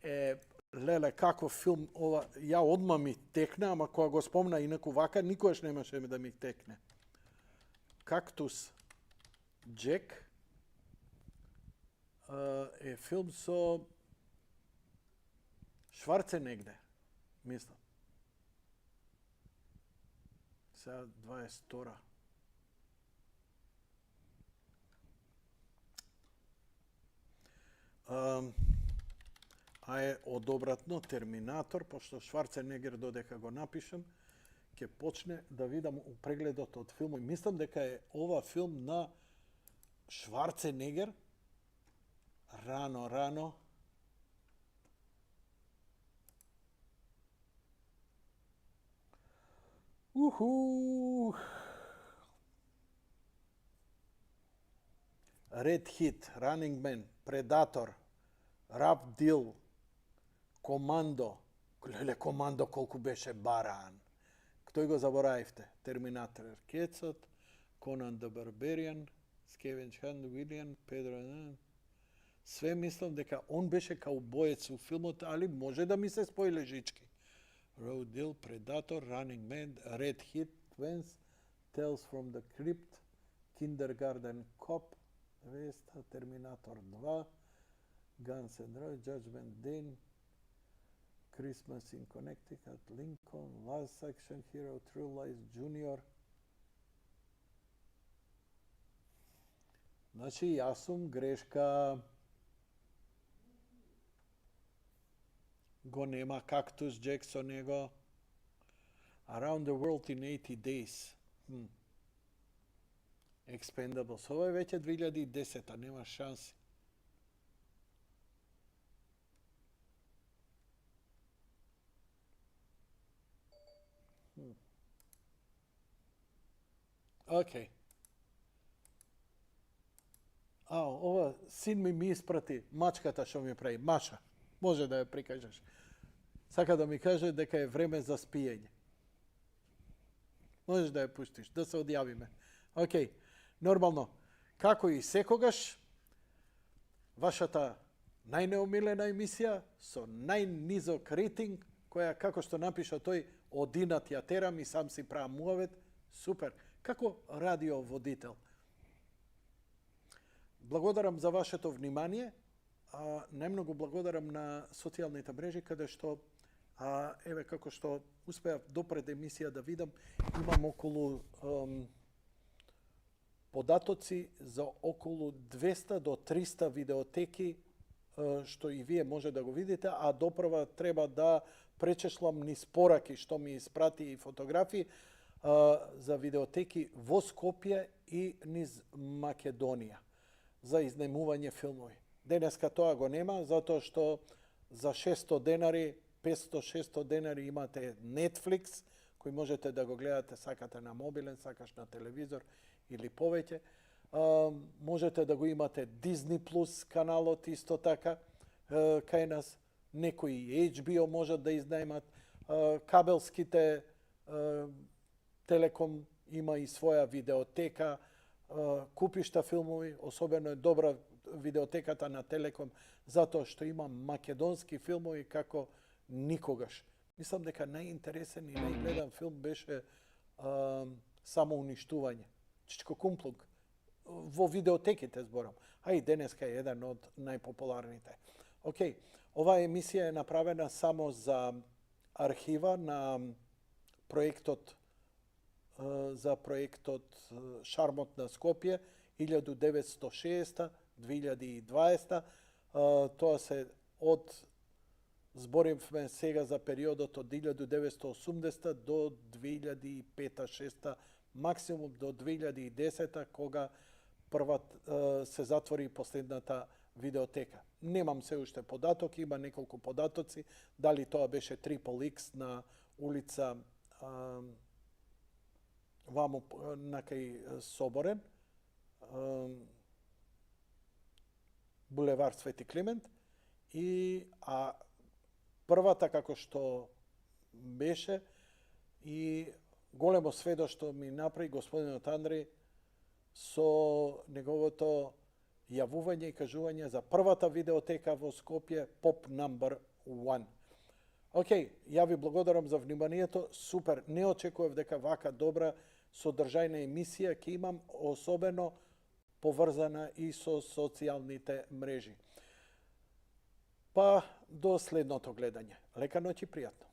е леле каков филм, ова ја одма ми текна, ама кога го спомна инаку вака никогаш немаше да ми текне. Кактус Джек е филм со Шварценегер, мислам. Сега 22-ра. А е одобратно Терминатор, пошто Шварценегер додека го напишам, ќе почне да видам у прегледот од филмот. Мислам дека е ова филм на Шварценегер, рано. Red Hit, Running Man, Predator, Rap Deal, Командо. Леле, Командо колку беше баран. Тој го заборавивте. Терминатор Кецот, Конан the Barbarian, Скевенч Хан, Уилијан, Педро... Све мислам дека он беше каубоец у филмот, али може да ми се спои лежички. Road Deal, Predator, Running Man, Red Hit, Twins, Tales from the Crypt, Kindergarten Cop, Vesta, Terminator 2, Guns N' Roses, Judgment Day, Christmas in Connecticut, Lincoln, Last Action Hero, True Lies Junior. Значи, јас сум грешка. Го нема Кактус Джек со него. Around the World in 80 Days. Expendables. Ова е веќе 2010-та, нема шанси. Океј. Ова син ми испрати мачката што ми прави. Маша, може да ја прикажеш. Сака да ми каже дека е време за спиење. Можеш да ја пуштиш, да се одјавиме. Океј, нормално. Како и секогаш, вашата најнеомилена емисија со најнизок рейтинг, која, како што напиша тој, одинат ја терам и сам си правам муавет. Супер. Како радиоводител. Благодарам за вашето внимание. Најмногу благодарам на социјалните мрежи, каде што, еве како што успеав допред емисија да видам, имам околу податоци за околу 200 до 300 видеотеки, што и вие може да го видите, а допрва треба да пречешлам низ пораки што ми испрати и фотографии за видеотеки во Скопје и низ Македонија за изнајмување филмови. Денеска тоа го нема, затоа што за 600 денари, 500-600 денари имате Netflix, кој можете да го гледате, сакате на мобилен, сакаш на телевизор или повеќе. Можете да го имате Disney Plus каналот исто така, кај нас. Некои HBO можат да изнајмат. Кабелските Телеком има и своја видеотека, купишта филмови, особено е добра видеотеката на Телеком, затоа што има македонски филмови како никогаш. Мислам дека најинтересен и најгледан филм беше Самоуништување. Чичко Кумплуг. Во видеотеките зборам. А и денеска е еден од најпопуларните. Океј, оваа емисија е направена само за архива на проектот Шармот на Скопје 1960-2020. Тоа се зборивме сега за периодот од 1980 до 2005-2006, максимум до 2010, кога се затвори последната видеотека. Немам се уште податок, има неколку податоци, дали тоа беше Triple X на улица вамо на кај Соборен, булевар Свети Климент, а првата како што беше и големо сведоштво ми направи господинот Андреј со неговото јавување и кажување за првата видеотека во Скопје, Pop Number 1. Океј, ја ви благодарам за вниманието. Супер, не очекував дека вака добра содржајна емисија ќе имам, особено поврзана и со социјалните мрежи. Па, до следното гледање. Лека ноќ и пријатно.